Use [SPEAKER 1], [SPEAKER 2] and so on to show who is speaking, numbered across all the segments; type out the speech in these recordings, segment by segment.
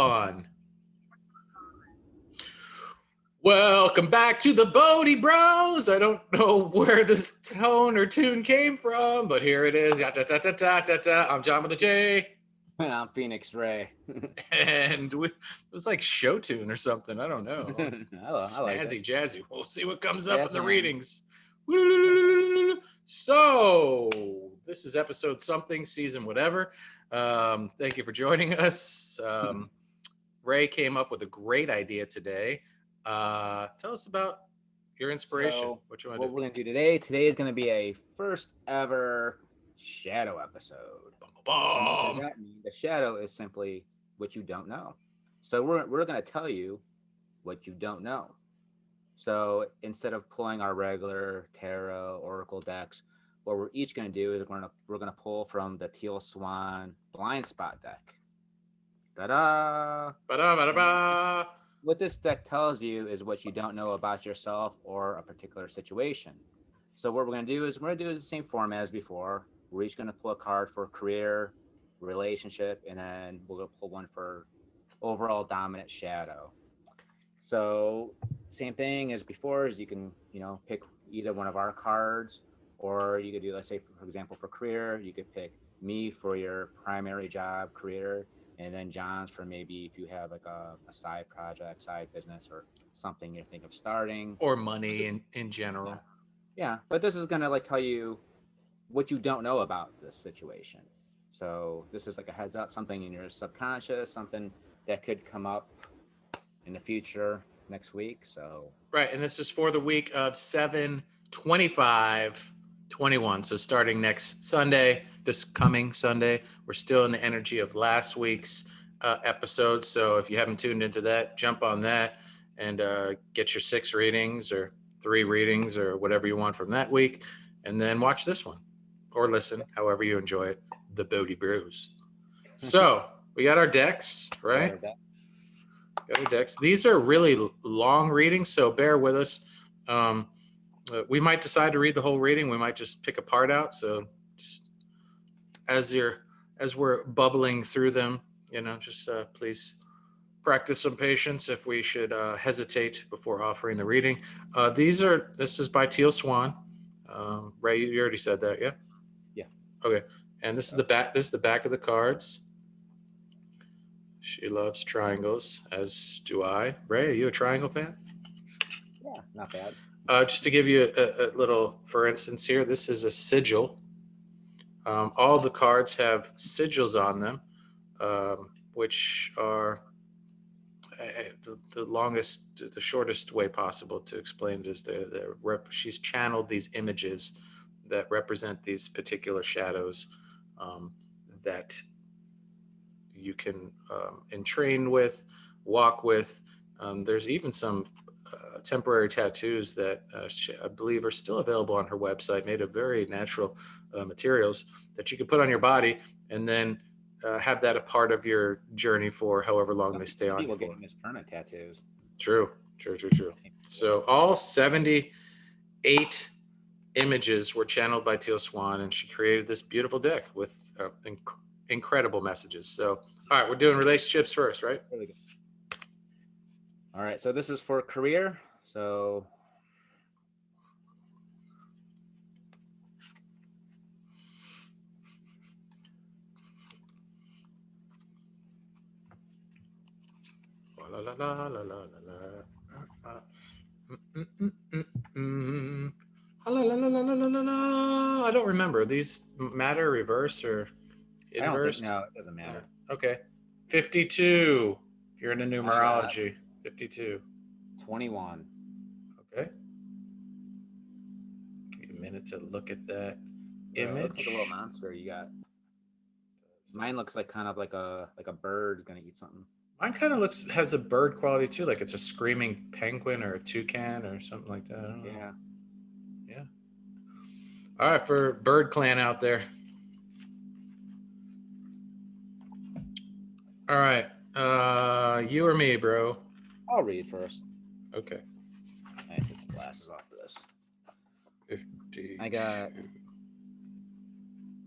[SPEAKER 1] On. Welcome back to the Bodhi Bros. I don't know where this tone or tune came from, but here it is. I'm John with a J.
[SPEAKER 2] I'm Phoenix Ray.
[SPEAKER 1] And it was like show tune or something. I don't know.
[SPEAKER 2] I like it.
[SPEAKER 1] Snazzy, jazzy. We'll see what comes up in
[SPEAKER 2] Jazz
[SPEAKER 1] the
[SPEAKER 2] hands.
[SPEAKER 1] readings. So, this is episode something, season whatever. Thank you for joining us. Ray came up with a great idea today. Tell us about your inspiration.
[SPEAKER 2] So,
[SPEAKER 1] What you want to
[SPEAKER 2] what
[SPEAKER 1] do?
[SPEAKER 2] we're gonna do today is gonna be a first ever shadow episode. And what does
[SPEAKER 1] Bomb.
[SPEAKER 2] that mean? The shadow is simply what you don't know. So we're gonna tell you what you don't know. So instead of pulling our regular tarot oracle decks, what we're each gonna do is we're gonna pull from the Teal Swan blind spot deck. Ta-da! And
[SPEAKER 1] Ba-da-ba-da-ba.
[SPEAKER 2] what this deck tells you is what you don't know about yourself or a particular situation. So what we're going to do is we're going to do the same format as before. We're each going to pull a card for career, relationship, and then we're going to pull one for overall dominant shadow. So same thing as before is you can, pick either one of our cards, or you could do, let's say, for example, for career, you could pick me for your primary job, career, and then John's for maybe if you have like a side project, side business, or something you're thinking of starting.
[SPEAKER 1] Or
[SPEAKER 2] But
[SPEAKER 1] money
[SPEAKER 2] this,
[SPEAKER 1] in
[SPEAKER 2] yeah,
[SPEAKER 1] general.
[SPEAKER 2] yeah. But this is gonna like tell you what you don't know about this situation. So this is like a heads up, something in your subconscious, something that could come up in the future next week. So
[SPEAKER 1] Right. And this is for the week of 7/25/21. So starting next Sunday, this coming Sunday, we're still in the energy of last week's episode. So if you haven't tuned into that, jump on that and get your 6 readings or 3 readings or whatever you want from that week. And then watch this one or listen, however you enjoy it. The Bodhi Brews. So we got our decks,
[SPEAKER 2] we got
[SPEAKER 1] right?
[SPEAKER 2] our deck.
[SPEAKER 1] Got our decks. These are really long readings, so bear with us. Um, we might decide to read the whole reading. We might just pick a part out. So just as you're as we're bubbling through them, just please practice some patience if we should hesitate before offering the reading. This is by Teal Swan. Ray, you already said that, yeah?
[SPEAKER 2] Yeah.
[SPEAKER 1] Okay. And this is the back. This is the back of the cards. She loves triangles, as do I. Ray, are you a triangle fan?
[SPEAKER 2] Yeah, not bad.
[SPEAKER 1] Just to give you a little, for instance, here, this is a sigil. All the cards have sigils on them, which are the longest, the shortest way possible to explain it is she's channeled these images that represent these particular shadows um, that you can entrain with, walk with. There's even some temporary tattoos that I believe are still available on her website, made of very natural materials that you can put on your body and then have that a part of your journey for however long they stay
[SPEAKER 2] Some
[SPEAKER 1] on you
[SPEAKER 2] people
[SPEAKER 1] for.
[SPEAKER 2] getting this permanent tattoos.
[SPEAKER 1] True, true, true, true.
[SPEAKER 2] I've seen before.
[SPEAKER 1] So all 78 images were channeled by Teal Swan, and she created this beautiful deck with incredible messages. So, all right, we're doing relationships first, right?
[SPEAKER 2] Really good. All right, so this is for career. So
[SPEAKER 1] La la la la la la la. Mm, mm, mm, mm. La, la, la, la, la, la, la, la. I don't remember. These matter reverse or
[SPEAKER 2] I don't think
[SPEAKER 1] inversed?
[SPEAKER 2] no, it doesn't
[SPEAKER 1] Yeah.
[SPEAKER 2] matter.
[SPEAKER 1] Okay. 52. If you're into
[SPEAKER 2] I got
[SPEAKER 1] numerology, 52.
[SPEAKER 2] 21.
[SPEAKER 1] Okay. Give you a minute to look at that
[SPEAKER 2] It looks like a little
[SPEAKER 1] image.
[SPEAKER 2] monster. You got mine looks like kind of like a bird gonna eat something.
[SPEAKER 1] Mine kind of has a bird quality too, like it's a screaming penguin or a toucan or something like that. I don't know.
[SPEAKER 2] Yeah.
[SPEAKER 1] Yeah. All right, for Bird Clan out there. All right. You or me, bro?
[SPEAKER 2] I'll read first.
[SPEAKER 1] Okay.
[SPEAKER 2] I take the glasses off for this.
[SPEAKER 1] 52.
[SPEAKER 2] I got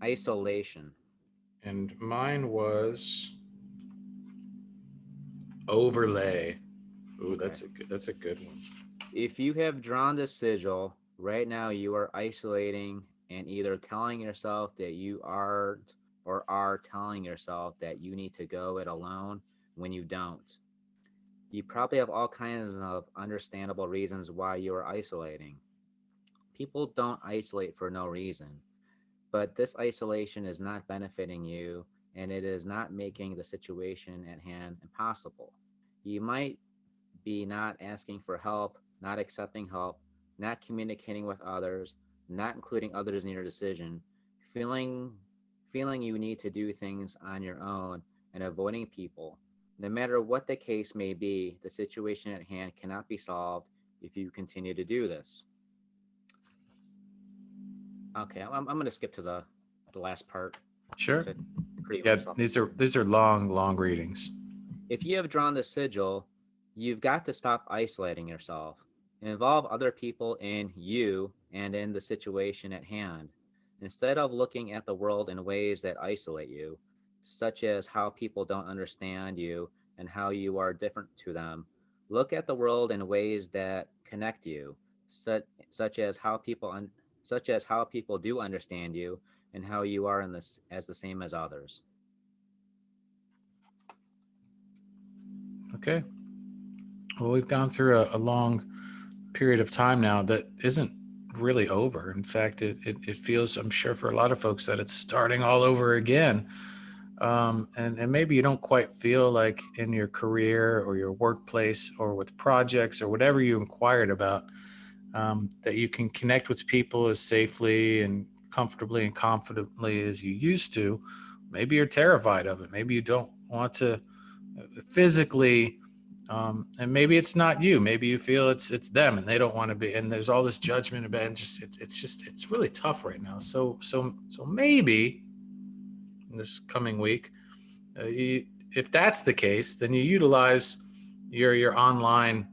[SPEAKER 2] isolation.
[SPEAKER 1] And mine was Overlay. Ooh,
[SPEAKER 2] Okay.
[SPEAKER 1] that's a good one.
[SPEAKER 2] If you have drawn the sigil, right now you are isolating and either telling yourself that you aren't or are telling yourself that you need to go it alone when you don't. You probably have all kinds of understandable reasons why you are isolating. People don't isolate for no reason, but this isolation is not benefiting you and it is not making the situation at hand impossible. You might be not asking for help, not accepting help, not communicating with others, not including others in your decision, feeling feeling you need to do things on your own and avoiding people. No matter what the case may be, the situation at hand cannot be solved if you continue to do this. Okay, I'm going to skip to the last part
[SPEAKER 1] Sure.
[SPEAKER 2] because it's pretty
[SPEAKER 1] Yeah,
[SPEAKER 2] self.
[SPEAKER 1] these are long readings.
[SPEAKER 2] If you have drawn the sigil, you've got to stop isolating yourself. Involve other people in you and in the situation at hand. Instead of looking at the world in ways that isolate you, such as how people don't understand you and how you are different to them, look at the world in ways that connect you, such as how such as how people do understand you and how you are in this as the same as others.
[SPEAKER 1] Okay. Well, we've gone through a long period of time now that isn't really over. In fact, it feels, I'm sure, for a lot of folks that it's starting all over again. And maybe you don't quite feel like in your career or your workplace or with projects or whatever you inquired about, that you can connect with people as safely and comfortably and confidently as you used to. Maybe you're terrified of it. Maybe you don't want to physically, and maybe it's not you. Maybe you feel it's them, and they don't want to be. And there's all this judgment about, and it's really tough right now. So maybe in this coming week, if that's the case, then you utilize your online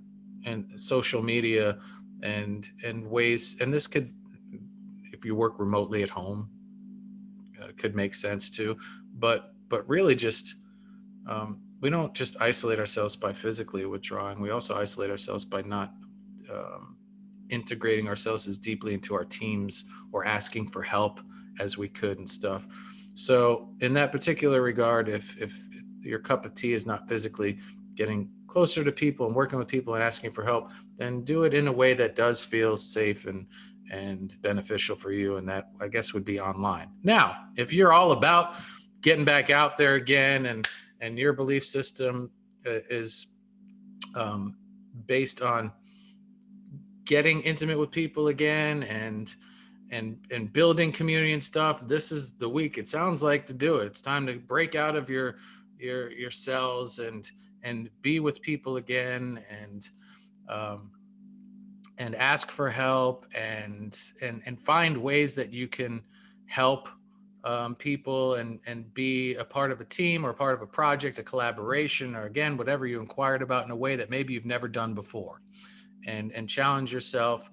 [SPEAKER 1] and social media and ways. And this could, if you work remotely at home, could make sense too. But really, just we don't just isolate ourselves by physically withdrawing. We also isolate ourselves by not um, integrating ourselves as deeply into our teams or asking for help as we could and stuff. So in that particular regard, if your cup of tea is not physically getting closer to people and working with people and asking for help, then do it in a way that does feel safe and beneficial for you. And that, I guess, would be online. Now, if you're all about getting back out there again and your belief system is based on getting intimate with people again and building community and stuff, this is the week, it sounds like, to do it. It's time to break out of your cells and be with people again um, and ask for help and find ways that you can help people and be a part of a team or part of a project, a collaboration, or again, whatever you inquired about, in a way that maybe you've never done before, and challenge yourself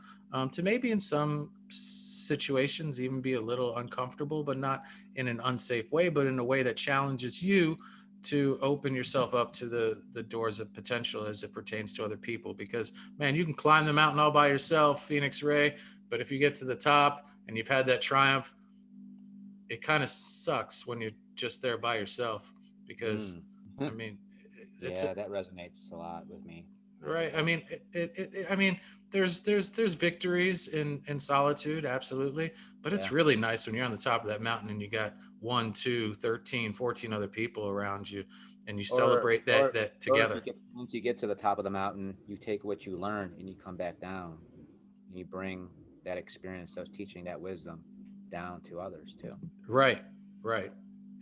[SPEAKER 1] to maybe in some situations even be a little uncomfortable, but not in an unsafe way, but in a way that challenges you to open yourself up to the doors of potential as it pertains to other people. Because man, you can climb the mountain all by yourself, Phoenix Ray, but if you get to the top and you've had that triumph, it kind of sucks when you're just there by yourself. Because
[SPEAKER 2] Mm.
[SPEAKER 1] I mean, it's
[SPEAKER 2] Yeah, that resonates a lot with me.
[SPEAKER 1] right. I mean, I mean, there's victories in solitude, absolutely, but it's
[SPEAKER 2] Yeah.
[SPEAKER 1] really nice when you're on the top of that mountain and you got 1, 2, 13, 14 other people around you, and you
[SPEAKER 2] Or
[SPEAKER 1] celebrate
[SPEAKER 2] or
[SPEAKER 1] that
[SPEAKER 2] or if
[SPEAKER 1] together.
[SPEAKER 2] you get once you get to the top of the mountain, you take what you learn and you come back down. And you bring that experience, those teaching, that wisdom down to others too.
[SPEAKER 1] Right, right.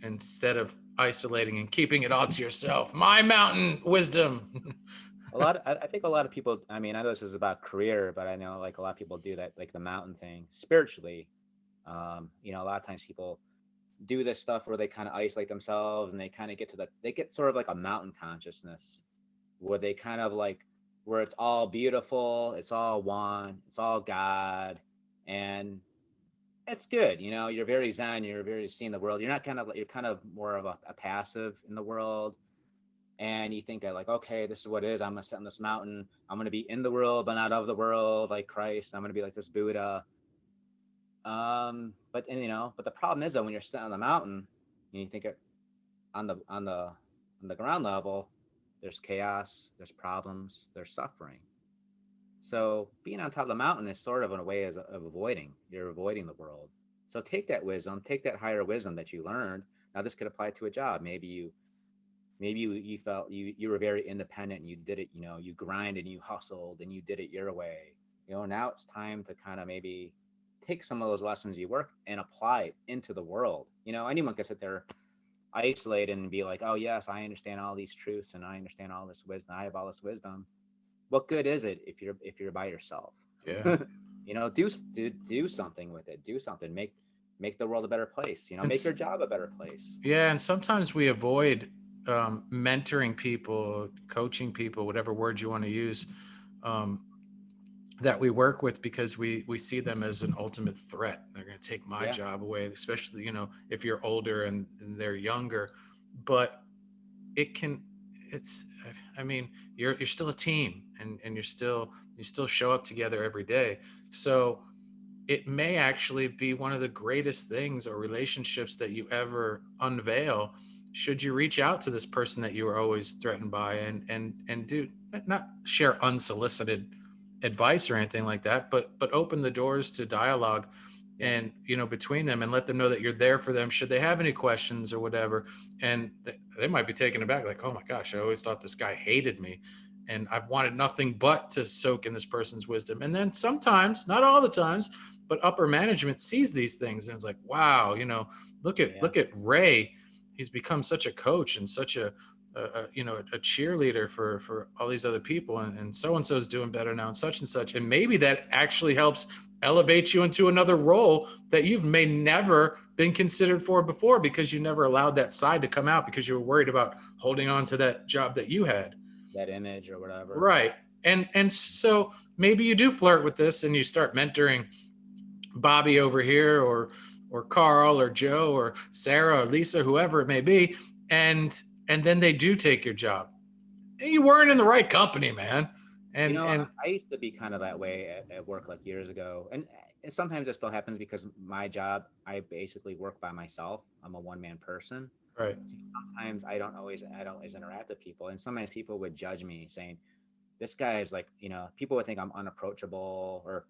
[SPEAKER 1] Instead of isolating and keeping it all to yourself, my mountain wisdom.
[SPEAKER 2] I think a lot of people, I mean, I know this is about career, but I know like a lot of people do that, like the mountain thing spiritually. A lot of times people do this stuff where they kind of isolate themselves and they kind of they get sort of like a mountain consciousness where they kind of like, where it's all beautiful, it's all one, it's all God. And it's good. You're very zen, you're very seeing the world. You're not kind of, you're kind of more of a passive in the world. and you think that like, okay, this is what it is. I'm gonna sit on this mountain. I'm gonna be in the world but not of the world, like Christ. I'm gonna be like this Buddha. But and but the problem is that when you're sitting on the mountain and you think it on the ground level, there's chaos, there's problems, there's suffering. So being on top of the mountain is sort of in a way of avoiding. You're avoiding the world. So take that wisdom, take that higher wisdom that you learned. Now this could apply to a job. Maybe you felt you were very independent and you did it. You grind and you hustled and you did it your way. Now it's time to kind of maybe take some of those lessons you work and apply it into the world. Anyone can sit there isolated and be like, oh yes, I understand all these truths and I understand all this wisdom. I have all this wisdom. What good is it if you're by yourself?
[SPEAKER 1] Yeah.
[SPEAKER 2] Do something with it. Do something. Make the world a better place.
[SPEAKER 1] And
[SPEAKER 2] Make your job a better place.
[SPEAKER 1] yeah, and sometimes we avoid mentoring people, coaching people, whatever word you want to use, um, that we work with, because we see them as an ultimate threat. They're going to take my
[SPEAKER 2] Yeah,
[SPEAKER 1] job away, especially if you're older and they're younger. But it can, it's, I mean, you're still a team, and you still show up together every day. So it may actually be one of the greatest things or relationships that you ever unveil, should you reach out to this person that you were always threatened by, and do not share unsolicited advice or anything like that, but open the doors to dialogue,
[SPEAKER 2] yeah,
[SPEAKER 1] and between them, and let them know that you're there for them should they have any questions or whatever. And they might be taken aback, like, oh my gosh, I always thought this guy hated me, and I've wanted nothing but to soak in this person's wisdom. And then sometimes, not all the times, but upper management sees these things and it's like, wow, look at
[SPEAKER 2] yeah,
[SPEAKER 1] Ray. He's become such a coach and such a cheerleader for all these other people, and so and so is doing better now, and such, and maybe that actually helps elevate you into another role that you've may never been considered for before, because you never allowed that side to come out because you were worried about holding on to that job that you had.
[SPEAKER 2] that image or whatever.
[SPEAKER 1] Right. And so maybe you do flirt with this and you start mentoring Bobby over here, or Carl or Joe or Sarah or Lisa, whoever it may be, and then they do take your job. You weren't in the right company, man. And
[SPEAKER 2] I used to be kind of that way at work like years ago, and sometimes it still happens because my job, I basically work by myself. I'm a one man person.
[SPEAKER 1] right.
[SPEAKER 2] So sometimes I don't always interact with people, and sometimes people would judge me saying this guy is like, people would think I'm unapproachable or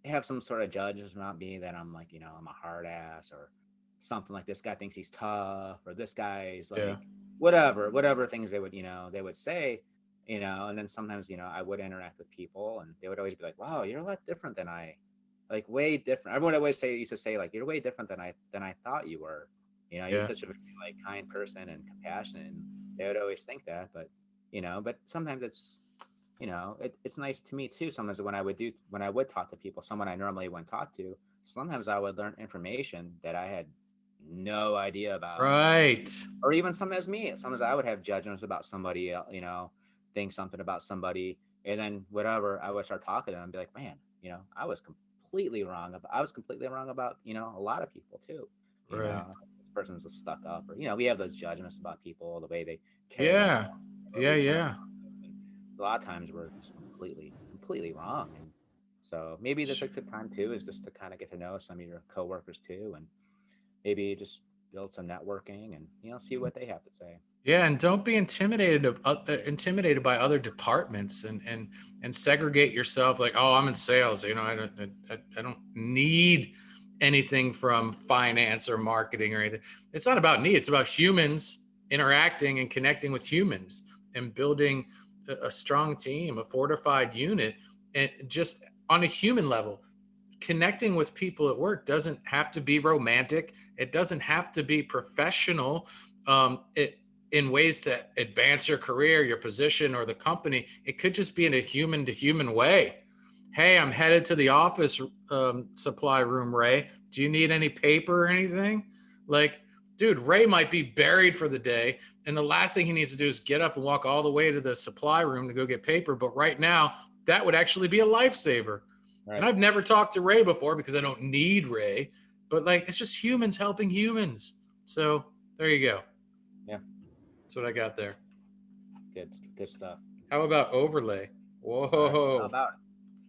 [SPEAKER 2] have some sort of judgment about me that I'm like, I'm a hard ass or something, like this guy thinks he's tough or this guy's
[SPEAKER 1] Yeah.
[SPEAKER 2] like whatever things they would say, and then sometimes, I would interact with people and they would always be like, wow, you're a lot different than like way different. Everyone always used to say like, you're way different than I thought you were. You're
[SPEAKER 1] Yeah.
[SPEAKER 2] such a very like kind person and compassionate. And they would always think that, but sometimes it's nice to me too. Sometimes when I would talk to people, someone I normally wouldn't talk to, sometimes I would learn information that I had no idea about,
[SPEAKER 1] Right.
[SPEAKER 2] or even sometimes I would have judgments about somebody, think something about somebody, and then whatever I would start talking to them and be like, man, I was completely wrong about a lot of people too.
[SPEAKER 1] Right.
[SPEAKER 2] This person's just stuck up, or we have those judgments about people, the way they carry
[SPEAKER 1] Yeah.
[SPEAKER 2] themselves, what
[SPEAKER 1] Yeah.
[SPEAKER 2] we turn,
[SPEAKER 1] Yeah.
[SPEAKER 2] and a lot of times we're just completely wrong. And so maybe this a good time too is just to kind of get to know some of your coworkers too, and maybe just build some networking and see what they have to say.
[SPEAKER 1] Yeah, and don't be intimidated by other departments, and segregate yourself, like, oh, I'm in sales, I don't need anything from finance or marketing or anything. It's not about me, it's about humans interacting and connecting with humans, and building a strong team, a fortified unit, and just on a human level. Connecting with people at work doesn't have to be romantic. It doesn't have to be professional. It in ways to advance your career, your position, or the company. It could just be in a human to human way. Hey, I'm headed to the office supply room, Ray. Do you need any paper or anything? Like, dude, Ray might be buried for the day, and the last thing he needs to do is get up and walk all the way to the supply room to go get paper. But right now, that would actually be a lifesaver. And
[SPEAKER 2] Right.
[SPEAKER 1] I've never talked to Ray before because I don't need Ray, but like, it's just humans helping humans. So there you go.
[SPEAKER 2] Yeah.
[SPEAKER 1] That's what I got there.
[SPEAKER 2] good stuff.
[SPEAKER 1] How about overlay?
[SPEAKER 2] All right, how
[SPEAKER 1] Whoa.
[SPEAKER 2] about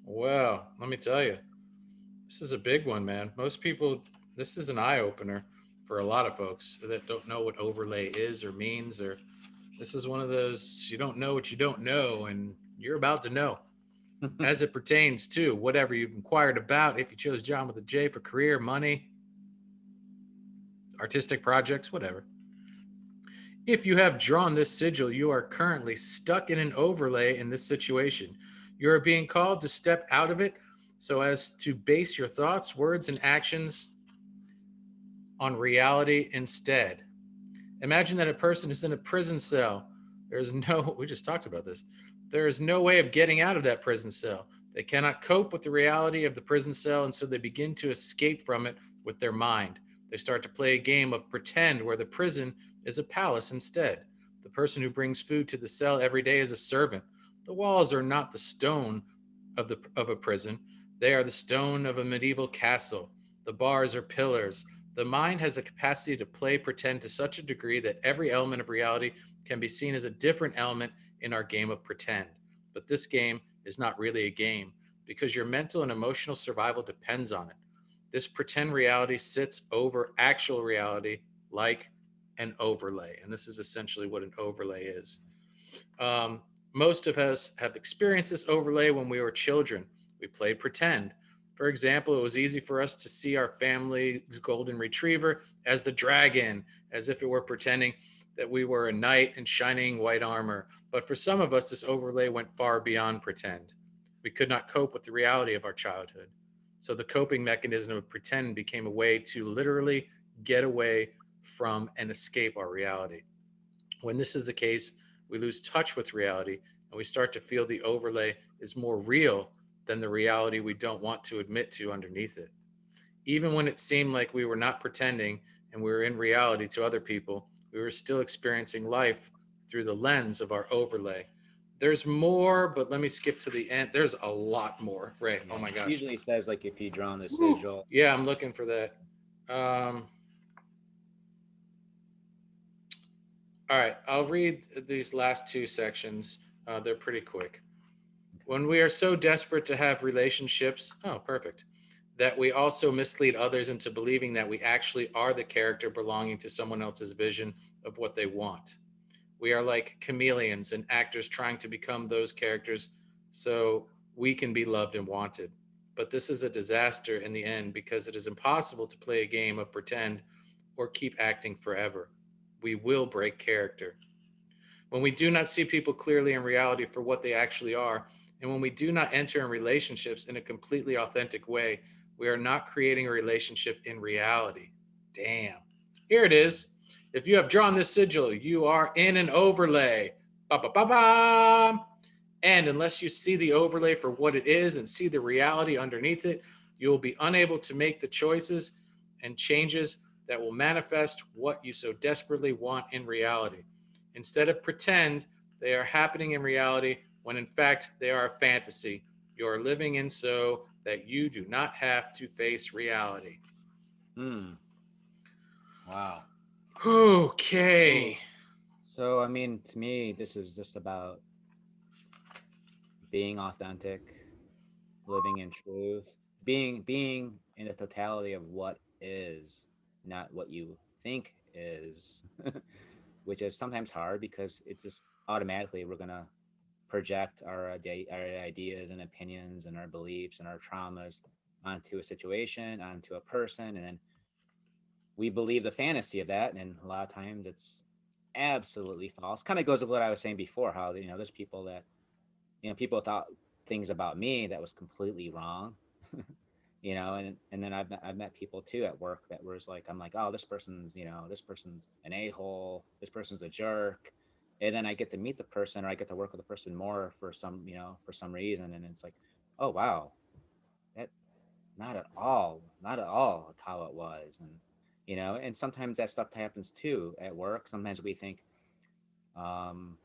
[SPEAKER 1] Well, let me tell you, this is a big one, man. Most people, this is an eye opener for a lot of folks that don't know what overlay is or means, or this is one of those you don't know what you don't know, and you're about to know
[SPEAKER 2] it?
[SPEAKER 1] as it pertains to whatever you've inquired about. If you chose John with a J for career, money, artistic projects, whatever. If you have drawn this sigil, you are currently stuck in an overlay in this situation. You are being called to step out of it so as to base your thoughts, words, and actions on reality instead. Imagine that a person is in a prison cell. There's no, we just talked about this. There is no way of getting out of that prison cell. They cannot cope with the reality of the prison cell, and so they begin to escape from it with their mind. They start to play a game of pretend where the prison is a palace instead. The person who brings food to the cell every day is a servant. The walls are not the stone of a prison, they are the stone of a medieval castle. The bars are pillars. The mind has the capacity to play pretend to such a degree that every element of reality can be seen as a different element in our game of pretend. But this game is not really a game because your mental and emotional survival depends on it. This pretend reality sits over actual reality like an overlay. And this is essentially what an overlay is. Um, Most of us have experienced this overlay when we were children. We played pretend. For example, it was easy for us to see our family's golden retriever as the dragon, as if it were pretending that we were a knight in shining white armor. But for some of us, this overlay went far beyond pretend. We could not cope with the reality of our childhood. So the coping mechanism of pretend became a way to literally get away from and escape our reality. When this is the case, we lose touch with reality and we start to feel the overlay is more real than the reality we don't want to admit to underneath it. Even when it seemed like we were not pretending and we were in reality to other people, we were still experiencing life through the lens of our overlay. There's more, but let me skip to the end. There's a lot more, Ray. Oh
[SPEAKER 2] Yeah,
[SPEAKER 1] my gosh.
[SPEAKER 2] usually says like if you draw on the
[SPEAKER 1] Woo.
[SPEAKER 2] sigil.
[SPEAKER 1] Yeah, I'm looking for that. Um, all right, I'll read these last two sections. They're pretty quick.
[SPEAKER 2] Okay.
[SPEAKER 1] When we are so desperate to have relationships, oh, perfect, that we also mislead others into believing that we actually are the character belonging to someone else's vision of what they want. We are like chameleons and actors trying to become those characters so we can be loved and wanted. But this is a disaster in the end because it is impossible to play a game of pretend or keep acting forever. We will break character. When we do not see people clearly in reality for what they actually are, and when we do not enter in relationships in a completely authentic way, we are not creating a relationship in reality. Damn. Here it is. If you have drawn this sigil, you are in an overlay. Ba ba ba ba. And unless you see the overlay for what it is and see the reality underneath it, you will be unable to make the choices and changes that will manifest what you so desperately want in reality. Instead of pretend, they are happening in reality when in fact they are a fantasy. You are living in so that you do not have to face reality.
[SPEAKER 2] Hmm. Wow.
[SPEAKER 1] Okay.
[SPEAKER 2] Ooh. So I mean, to me, this is just about being authentic, living in truth, being in the totality of what is, not what you think is, which is sometimes hard because it's just automatically we're gonna project our ideas and opinions and our beliefs and our traumas onto a situation, onto a person, and then we believe the fantasy of that, and a lot of times it's absolutely false. Kind of goes with what I was saying before, how there's people that people thought things about me that was completely wrong. And then I've met people too at work that was like, I'm like, oh, this person's an a-hole, this person's a jerk. And then I get to meet the person, or I get to work with the person more for some reason, and it's like, oh wow, that not at all how it was. And sometimes that stuff happens too at work. Sometimes we think, um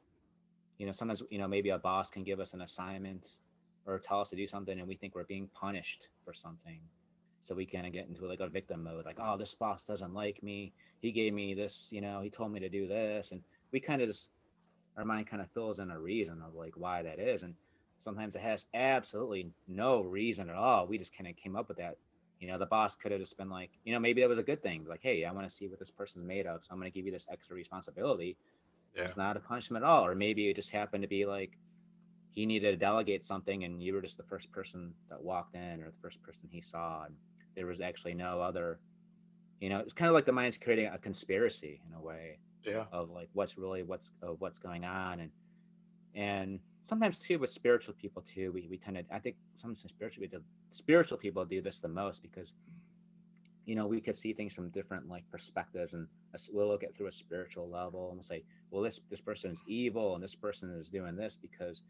[SPEAKER 2] sometimes maybe a boss can give us an assignment or tell us to do something, and we think we're being punished for something, so we kind of get into like a victim mode, like, oh, this boss doesn't like me, he gave me this, he told me to do this, and we kind of just our mind kind of fills in a reason of like why that is, and sometimes it has absolutely no reason at all. We just kind of came up with that. The boss could have just been like, maybe that was a good thing. Like, hey, I want to see what this person's made of, so I'm going to give you this extra responsibility.
[SPEAKER 1] Yeah.
[SPEAKER 2] It's not a punishment at all. Or maybe it just happened to be like he needed to delegate something, and you were just the first person that walked in, or the first person he saw, and there was actually no other. It's kind of like the mind's creating a conspiracy in a way
[SPEAKER 1] Yeah.
[SPEAKER 2] of like what's going on, and sometimes too with spiritual people too, we tend to, I think sometimes spiritual people do this the most, because we could see things from different like perspectives, and we'll look at through a spiritual level and we'll say, well, this person is evil and this person is doing this because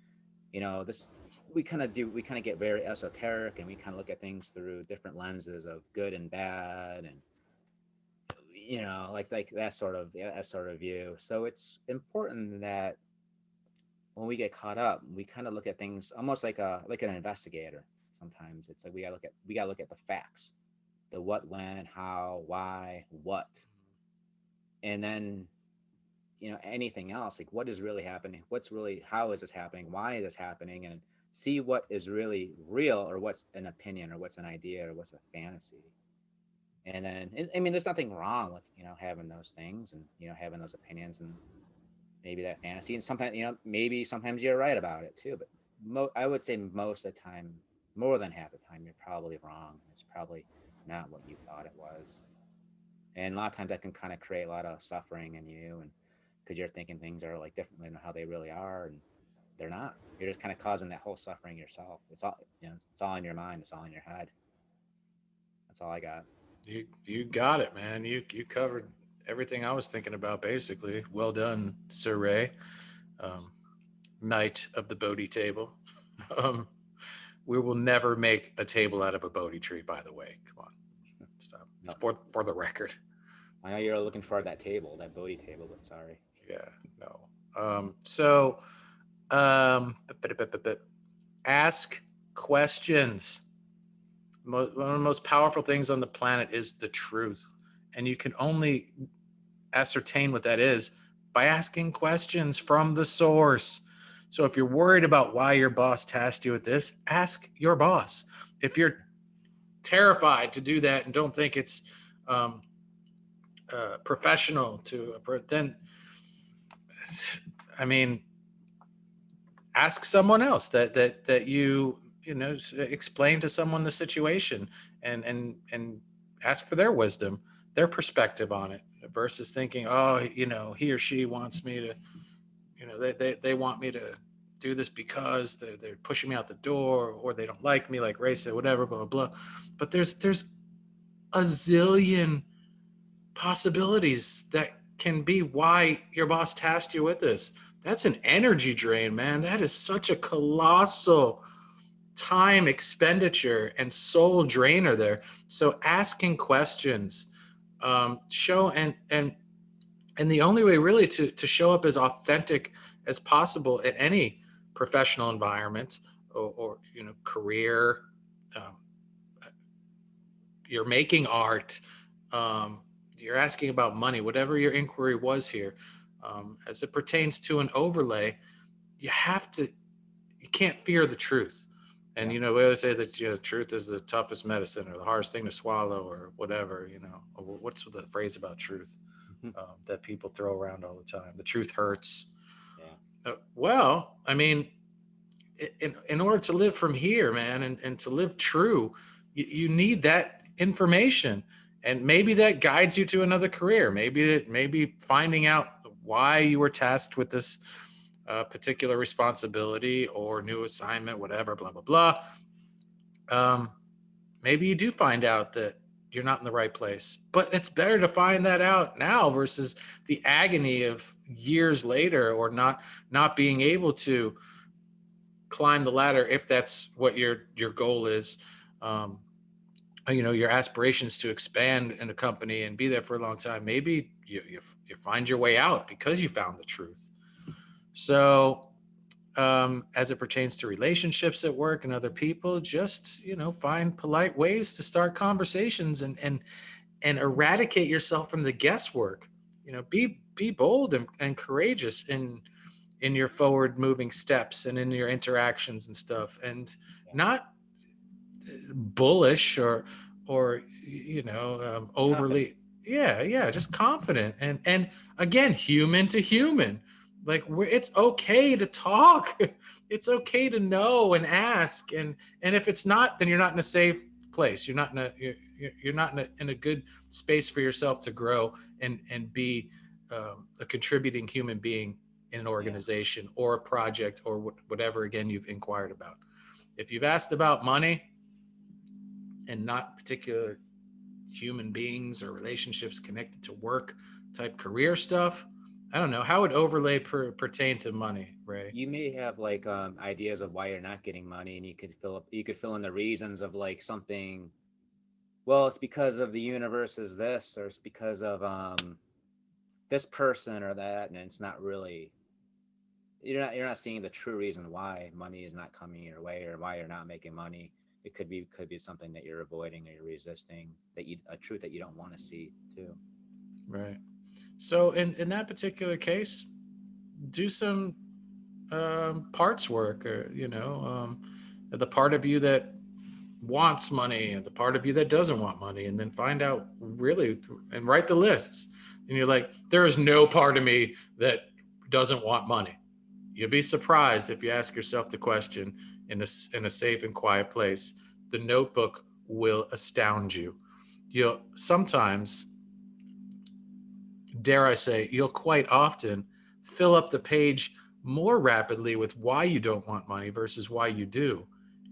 [SPEAKER 2] this we kind of get very esoteric, and we kind of look at things through different lenses of good and bad, and like that sort of view. So it's important that when we get caught up, we kind of look at things almost like an investigator. Sometimes it's like we gotta look at the facts, the what, when, how, why, what, and then anything else, like what is really happening, how is this happening, why is this happening, and see what is really real, or what's an opinion, or what's an idea, or what's a fantasy. And then I mean, there's nothing wrong with having those things, and having those opinions, and maybe that fantasy, and sometimes maybe sometimes you're right about it too, but I would say most of the time, more than half the time, you're probably wrong. It's probably not what you thought it was, and a lot of times that can kind of create a lot of suffering in you, and because you're thinking things are like differently than how they really are, and they're not. You're just kind of causing that whole suffering yourself. It's all it's all in your mind. It's all in your head. That's all I got.
[SPEAKER 1] You got it, man. You covered everything I was thinking about, basically. Well done, Sir Ray, um, Knight of the Bodhi table. Um, we will never make a table out of a Bodhi tree, by the way. Come on, stop.
[SPEAKER 2] No,
[SPEAKER 1] For the record.
[SPEAKER 2] I know you're looking for that table, that Bodhi table, but sorry.
[SPEAKER 1] Yeah, no. So, um, ask questions. One of the most powerful things on the planet is the truth. And you can only ascertain what that is by asking questions from the source. So if you're worried about why your boss tasked you with this, ask your boss. If you're terrified to do that and don't think it's um, professional to, then, I mean, ask someone else that explain to someone the situation, and ask for their wisdom, their perspective on it, versus thinking, oh, he or she wants me to, they want me to do this because they're pushing me out the door, or they don't like me, like Ray said, whatever, blah blah blah. But there's a zillion possibilities that can be why your boss tasked you with this. That's an energy drain, man. That is such a colossal time expenditure and soul drainer there. So asking questions, show and the only way really to show up as authentic as possible in any professional environment, or career, um, you're making art, um, you're asking about money, whatever your inquiry was here, as it pertains to an overlay, you have to, you can't fear the truth. And
[SPEAKER 2] Yeah.
[SPEAKER 1] we always say that truth is the toughest medicine, or the hardest thing to swallow, or whatever. What's the phrase about truth that people throw around all the time? The truth hurts.
[SPEAKER 2] Yeah.
[SPEAKER 1] Well, I mean, in order to live from here, man, and to live true, you need that information. And maybe that guides you to another career. Maybe finding out why you were tasked with this particular responsibility or new assignment, whatever, blah, blah, blah. Um, Maybe you do find out that you're not in the right place, but it's better to find that out now versus the agony of years later, or not being able to climb the ladder, if that's what your goal is. um, your aspirations to expand in a company and be there for a long time. Maybe you find your way out because you found the truth. So as it pertains to relationships at work and other people, just find polite ways to start conversations, and eradicate yourself from the guesswork. Be bold and courageous in your forward moving steps and in your interactions and stuff, and
[SPEAKER 2] Yeah.
[SPEAKER 1] not bullish or
[SPEAKER 2] Confident.
[SPEAKER 1] overly. Yeah, just confident, and again, human to human. Like, it's okay to talk. It's okay to know and ask, and if it's not, then you're not in a safe place. You're not in a you're not in a good space for yourself to grow and be a contributing human being in an
[SPEAKER 2] Yeah.
[SPEAKER 1] organization or a project or whatever, again, you've inquired about. If you've asked about money and not particular human beings or relationships connected to work type career stuff, I don't know how would overlay pertain to money, Ray.
[SPEAKER 2] You may have like ideas of why you're not getting money, and you could fill in the reasons of like something. Well, it's because of the universe is this, or it's because of this person or that, and it's not really, you're not seeing the true reason why money is not coming your way or why you're not making money. It could be something that you're avoiding or you're resisting, that you a truth that you don't want to see too.
[SPEAKER 1] Right. So in that particular case, do some parts work, or the part of you that wants money and the part of you that doesn't want money, and then find out really and write the lists. And you're like, there is no part of me that doesn't want money. You'll be surprised if you ask yourself the question in a safe and quiet place. The notebook will astound you. You'll sometimes, dare I say, you'll quite often fill up the page more rapidly with why you don't want money versus why you do.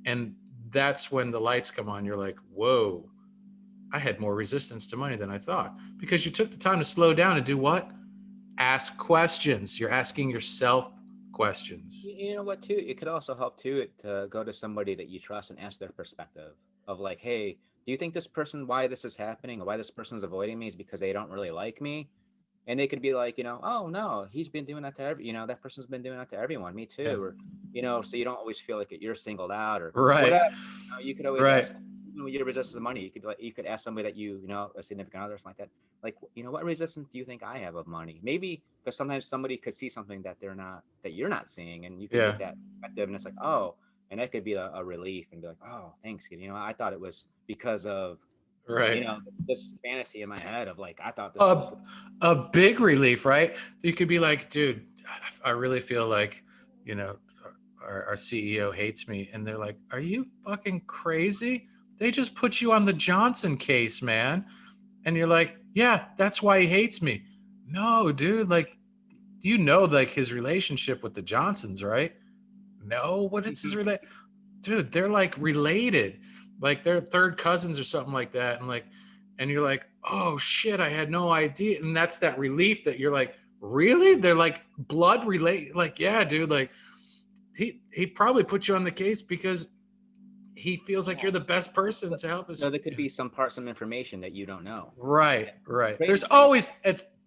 [SPEAKER 1] And that's when the lights come on. You're like, whoa, I had more resistance to money than I thought. Because you took the time to slow down and do what? Ask questions. You're asking yourself questions.
[SPEAKER 2] You know what too? It could also help too to go to somebody that you trust and ask their perspective of like, hey, do you think this person, why this is happening or why this person's avoiding me is because they don't really like me? And they could be like, oh no, he's been doing that to that person's been doing that to everyone, me
[SPEAKER 1] Yeah.
[SPEAKER 2] too, or so you don't always feel like you're singled out or
[SPEAKER 1] Right.
[SPEAKER 2] whatever. You could always
[SPEAKER 1] Right.
[SPEAKER 2] ask. When you resist the money, you could ask somebody that a significant other or something like that. Like, what resistance do you think I have of money? Maybe because sometimes somebody could see something that you're not seeing, and you could
[SPEAKER 1] Yeah.
[SPEAKER 2] get that perspective, and it's like, oh, and that could be a relief, and be like, oh, thanks, kid. I thought it was because of
[SPEAKER 1] Right.
[SPEAKER 2] this fantasy in my head of like I thought this
[SPEAKER 1] A,
[SPEAKER 2] was.
[SPEAKER 1] a big relief, right? You could be like, dude, I really feel like, you know, our CEO hates me. And they're like, are you fucking crazy? They just put you on the Johnson case, man. And you're like, yeah, that's why he hates me. No, dude, like, like his relationship with the Johnsons, right? No, what is his relate? Dude, they're like related, like they're third cousins or something like that. And like, and you're like, oh shit, I had no idea. And that's that relief that you're like, really? They're like blood related. Like, yeah, dude, like he probably put you on the case because he feels like you're
[SPEAKER 2] Yeah.
[SPEAKER 1] the best person
[SPEAKER 2] So,
[SPEAKER 1] to help us.
[SPEAKER 2] so there could
[SPEAKER 1] Yeah.
[SPEAKER 2] be some information that you don't know.
[SPEAKER 1] Right,
[SPEAKER 2] Yeah.
[SPEAKER 1] right.
[SPEAKER 2] Crazy
[SPEAKER 1] There's
[SPEAKER 2] thing.
[SPEAKER 1] always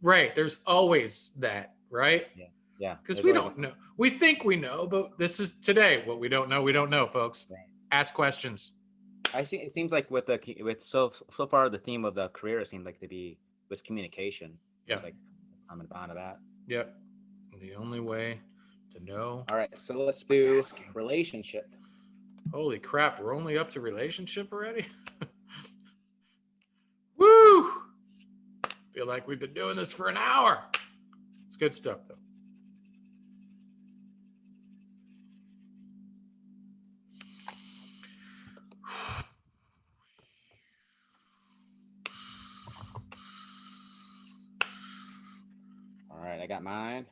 [SPEAKER 1] right. There's always that, right?
[SPEAKER 2] Yeah. Yeah.
[SPEAKER 1] Because
[SPEAKER 2] There's
[SPEAKER 1] we
[SPEAKER 2] always
[SPEAKER 1] don't know. We think we know, but this is today. What we don't know, we don't know, folks.
[SPEAKER 2] right.
[SPEAKER 1] Ask questions.
[SPEAKER 2] I see. It seems like with so far the theme of the career it seemed like to be was communication.
[SPEAKER 1] Yeah,
[SPEAKER 2] Was like common bond of that.
[SPEAKER 1] yep. The only way to know
[SPEAKER 2] All right. So let's
[SPEAKER 1] is by
[SPEAKER 2] do
[SPEAKER 1] asking.
[SPEAKER 2] relationship.
[SPEAKER 1] Holy crap, we're only up to relationship already? Woo! Feel like we've been doing this for an hour. It's good stuff, though.
[SPEAKER 2] All right. I got mine.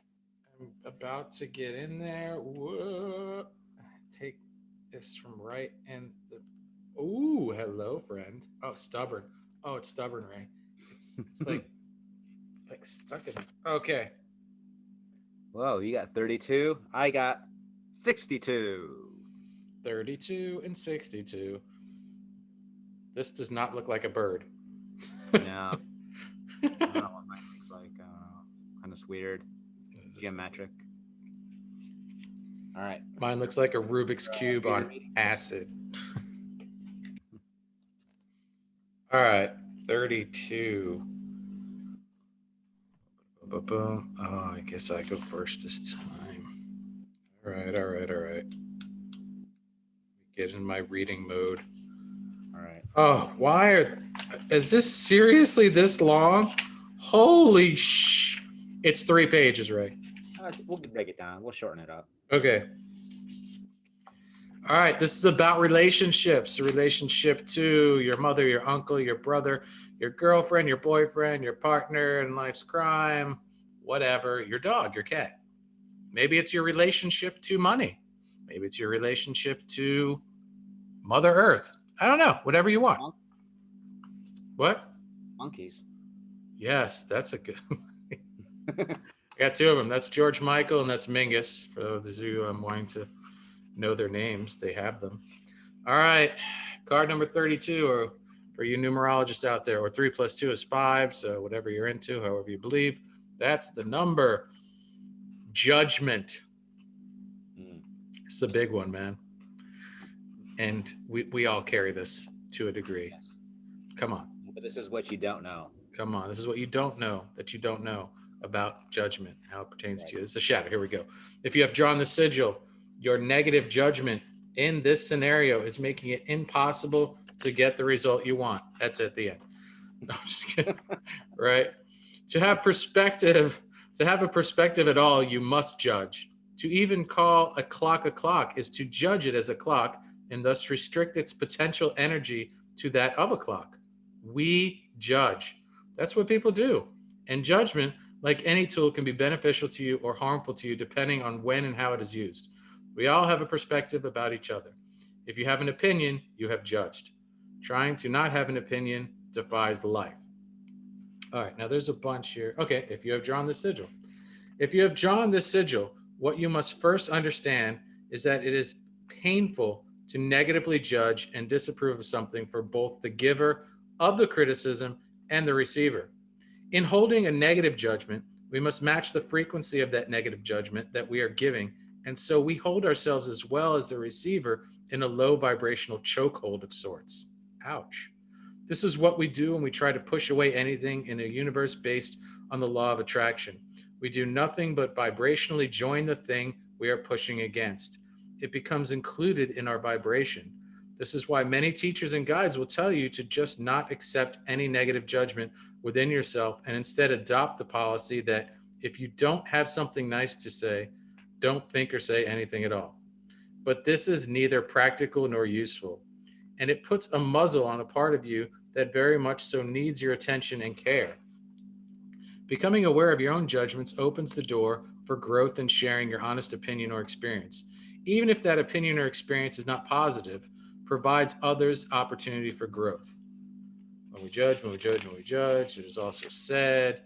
[SPEAKER 1] I'm about to get in there. Whoa. Take this from right in the. Ooh, hello, friend. Oh, stubborn. Oh, it's stubborn, Ray. It's like stuck in. Okay.
[SPEAKER 2] Whoa, you got 32. I got 62.
[SPEAKER 1] 32 and 62. This does not look like a bird.
[SPEAKER 2] No, I don't know what mine looks like. Kind of weird, geometric. All right.
[SPEAKER 1] Mine looks like a Rubik's Cube
[SPEAKER 2] Reader
[SPEAKER 1] on
[SPEAKER 2] meeting.
[SPEAKER 1] acid. All right, 32. Boom. Oh, I guess I go first this time. All right, all right, all right. Get in my reading mode.
[SPEAKER 2] All right.
[SPEAKER 1] Oh, why are. Is this seriously this long? Holy sh. It's 3 pages, Ray.
[SPEAKER 2] We'll break it down. We'll shorten it up.
[SPEAKER 1] Okay. All right. This is about relationships. A relationship to your mother, your uncle, your brother, your girlfriend, your boyfriend, your partner in life's crime, whatever, your dog, your cat. Maybe it's your relationship to money. Maybe it's your relationship to Mother Earth. I don't know. Whatever you want.
[SPEAKER 2] Mon-
[SPEAKER 1] What?
[SPEAKER 2] Monkeys.
[SPEAKER 1] Yes, that's a good. I got two of them. That's George Michael and that's Mingus. For those of you wanting to know their names, they have them. All right. Card number 32, or for you numerologists out there, or 3 plus 2 is 5. So whatever you're into, however you believe, that's the number. Judgment.
[SPEAKER 2] Mm,
[SPEAKER 1] It's a big one, man. And we all carry this to a degree.
[SPEAKER 2] yes.
[SPEAKER 1] Come on.
[SPEAKER 2] But this is what you don't know.
[SPEAKER 1] Come on. This is what you don't know that you don't know about judgment, how it pertains
[SPEAKER 2] Right.
[SPEAKER 1] to you. It's a shadow. Here we go. If you have drawn the sigil, your negative judgment in this scenario is making it impossible to get the result you want. That's at the end. No, I'm just kidding. Right? To have perspective, to have a perspective at all, you must judge. To even call a clock is to judge it as a clock and thus restrict its potential energy to that of a clock. We judge. That's what people do. And judgment, like any tool, can be beneficial to you or harmful to you depending on when and how it is used. We all have a perspective about each other. If you have an opinion, you have judged. Trying to not have an opinion defies life. All right, now there's a bunch here. Okay, if you have drawn the sigil. If you have drawn this sigil, what you must first understand is that it is painful to negatively judge and disapprove of something for both the giver of the criticism and the receiver. In holding a negative judgment, we must match the frequency of that negative judgment that we are giving, and so we hold ourselves as well as the receiver in a low vibrational chokehold of sorts. Ouch. This is what we do when we try to push away anything in a universe based on the law of attraction. We do nothing but vibrationally join the thing we are pushing against. It becomes included in our vibration. This is why many teachers and guides will tell you to just not accept any negative judgment within yourself and instead adopt the policy that if you don't have something nice to say, don't think or say anything at all. But this is neither practical nor useful, and it puts a muzzle on a part of you that very much so needs your attention and care. Becoming aware of your own judgments opens the door for growth and sharing your honest opinion or experience. Even if that opinion or experience is not positive, provides others opportunity for growth. When we judge, when we judge, when we judge, it is also said.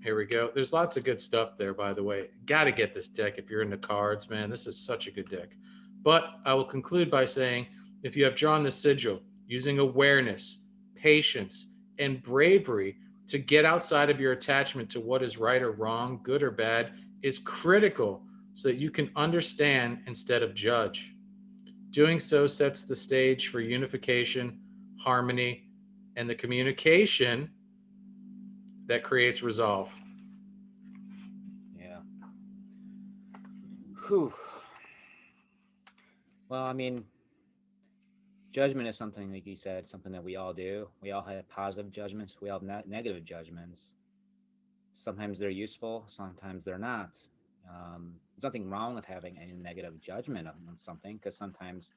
[SPEAKER 1] Here we go. There's lots of good stuff there, by the way. Got to get this deck if you're into cards, man. This is such a good deck. But I will conclude by saying if you have drawn the sigil using awareness, patience, and bravery to get outside of your attachment to what is right or wrong, good or bad, is critical so that you can understand instead of judge. Doing so sets the stage for unification, harmony, and the communication that creates resolve.
[SPEAKER 2] Yeah. Whew. Well, I mean, judgment is something, like you said, something that we all do. We all have positive judgments. We all have negative judgments. Sometimes they're useful. Sometimes they're not. There's nothing wrong with having any negative judgment on something because sometimes,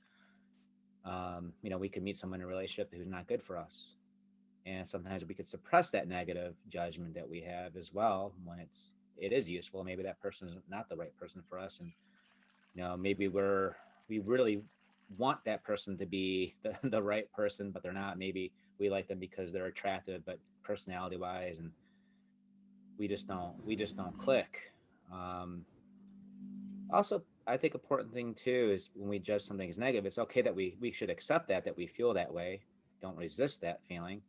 [SPEAKER 2] we could meet someone in a relationship who's not good for us, and sometimes we could suppress that negative judgment that we have as well when it is useful. Maybe that person is not the right person for us, and maybe we really want that person to be the right person, but they're not. Maybe we like them because they're attractive, but personality wise, and we just don't click. Um, Also, I think important thing too is when we judge something as negative, it's okay that we should accept that we feel that way. Don't resist that feeling,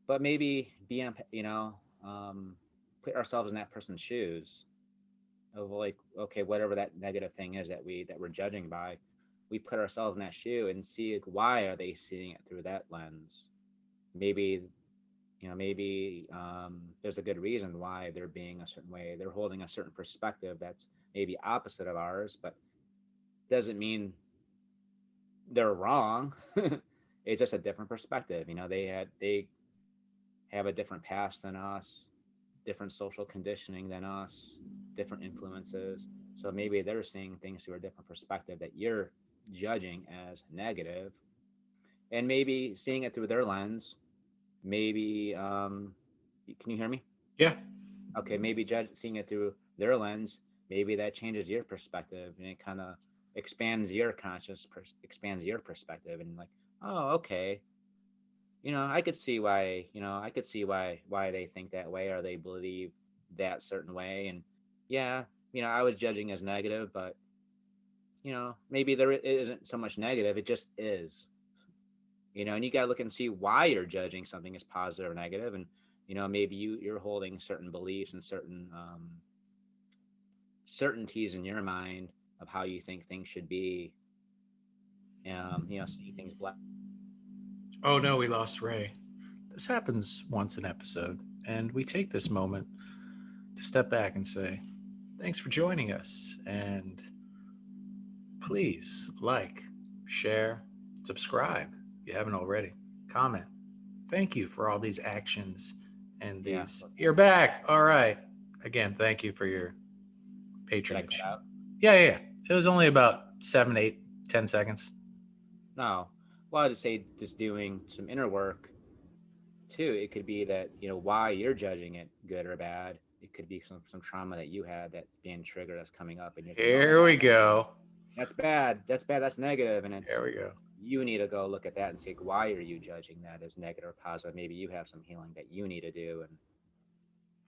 [SPEAKER 2] but maybe put ourselves in that person's shoes of like, okay, whatever that negative thing is that we're judging by, we put ourselves in that shoe and see like, why are they seeing it through that lens? Maybe there's a good reason why they're being a certain way. They're holding a certain perspective that's maybe opposite of ours, but doesn't mean they're wrong. It's just a different perspective. They have a different past than us, different social conditioning than us, different influences. So maybe they're seeing things through a different perspective that you're judging as negative, and maybe seeing it through their lens. Maybe, can you hear me?
[SPEAKER 1] Yeah.
[SPEAKER 2] Okay, maybe seeing it through their lens, maybe that changes your perspective, and it kind of expands your perspective, and like, oh, okay, I could see why, I could see why they think that way or they believe that certain way. And yeah, I was judging as negative, but maybe there isn't so much negative, it just is. And you got to look and see why you're judging something as positive or negative. And maybe you're holding certain beliefs and certain certainties in your mind of how you think things should be. Seeing things black.
[SPEAKER 1] Oh no, we lost Ray. This happens once an episode, and we take this moment to step back and say, thanks for joining us, and please like, share, subscribe if you haven't already, comment. Thank you for all these actions and
[SPEAKER 2] Yeah.
[SPEAKER 1] these. You're back. All right. Again, thank you for your
[SPEAKER 2] Did I cut
[SPEAKER 1] patronage.
[SPEAKER 2] out?
[SPEAKER 1] Yeah. It was only about 7, 8, 10 seconds.
[SPEAKER 2] No. Well, I'd say just doing some inner work too. It could be that why you're judging it good or bad. It could be some trauma that you had that's being triggered, that's coming up, and you're thinking, oh my
[SPEAKER 1] Here
[SPEAKER 2] god,
[SPEAKER 1] we go.
[SPEAKER 2] that's bad, that's bad, that's negative, and
[SPEAKER 1] Here
[SPEAKER 2] it's
[SPEAKER 1] we go.
[SPEAKER 2] you need to go look at that and see why are you judging that as negative or positive. Maybe you have some healing that you need to do,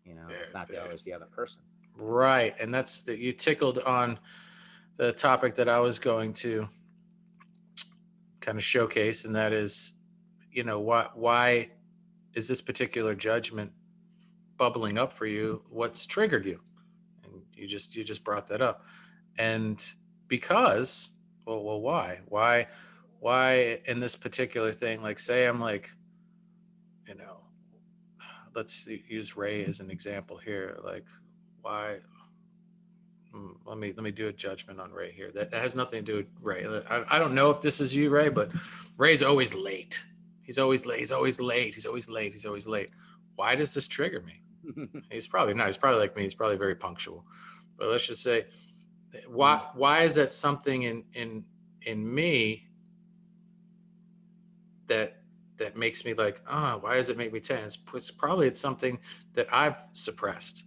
[SPEAKER 2] and it's not
[SPEAKER 1] There.
[SPEAKER 2] always the other person.
[SPEAKER 1] Right. And that's that you tickled on the topic that I was going to kind of showcase, and that is, why is this particular judgment bubbling up for you? What's triggered you? And you just brought that up. And because, well, why in this particular thing? Like, say I'm like, you know, let's use Ray as an example here. Like, why? Let me do a judgment on Ray here. That has nothing to do with Ray. I don't know if this is you, Ray, but Ray's always late. He's always late. He's always late. He's always late. He's always late. Why does this trigger me? He's probably not. He's probably like me. He's probably very punctual. But let's just say, why is that something in me that makes me like, why does it make me tense? It's probably it's something that I've suppressed.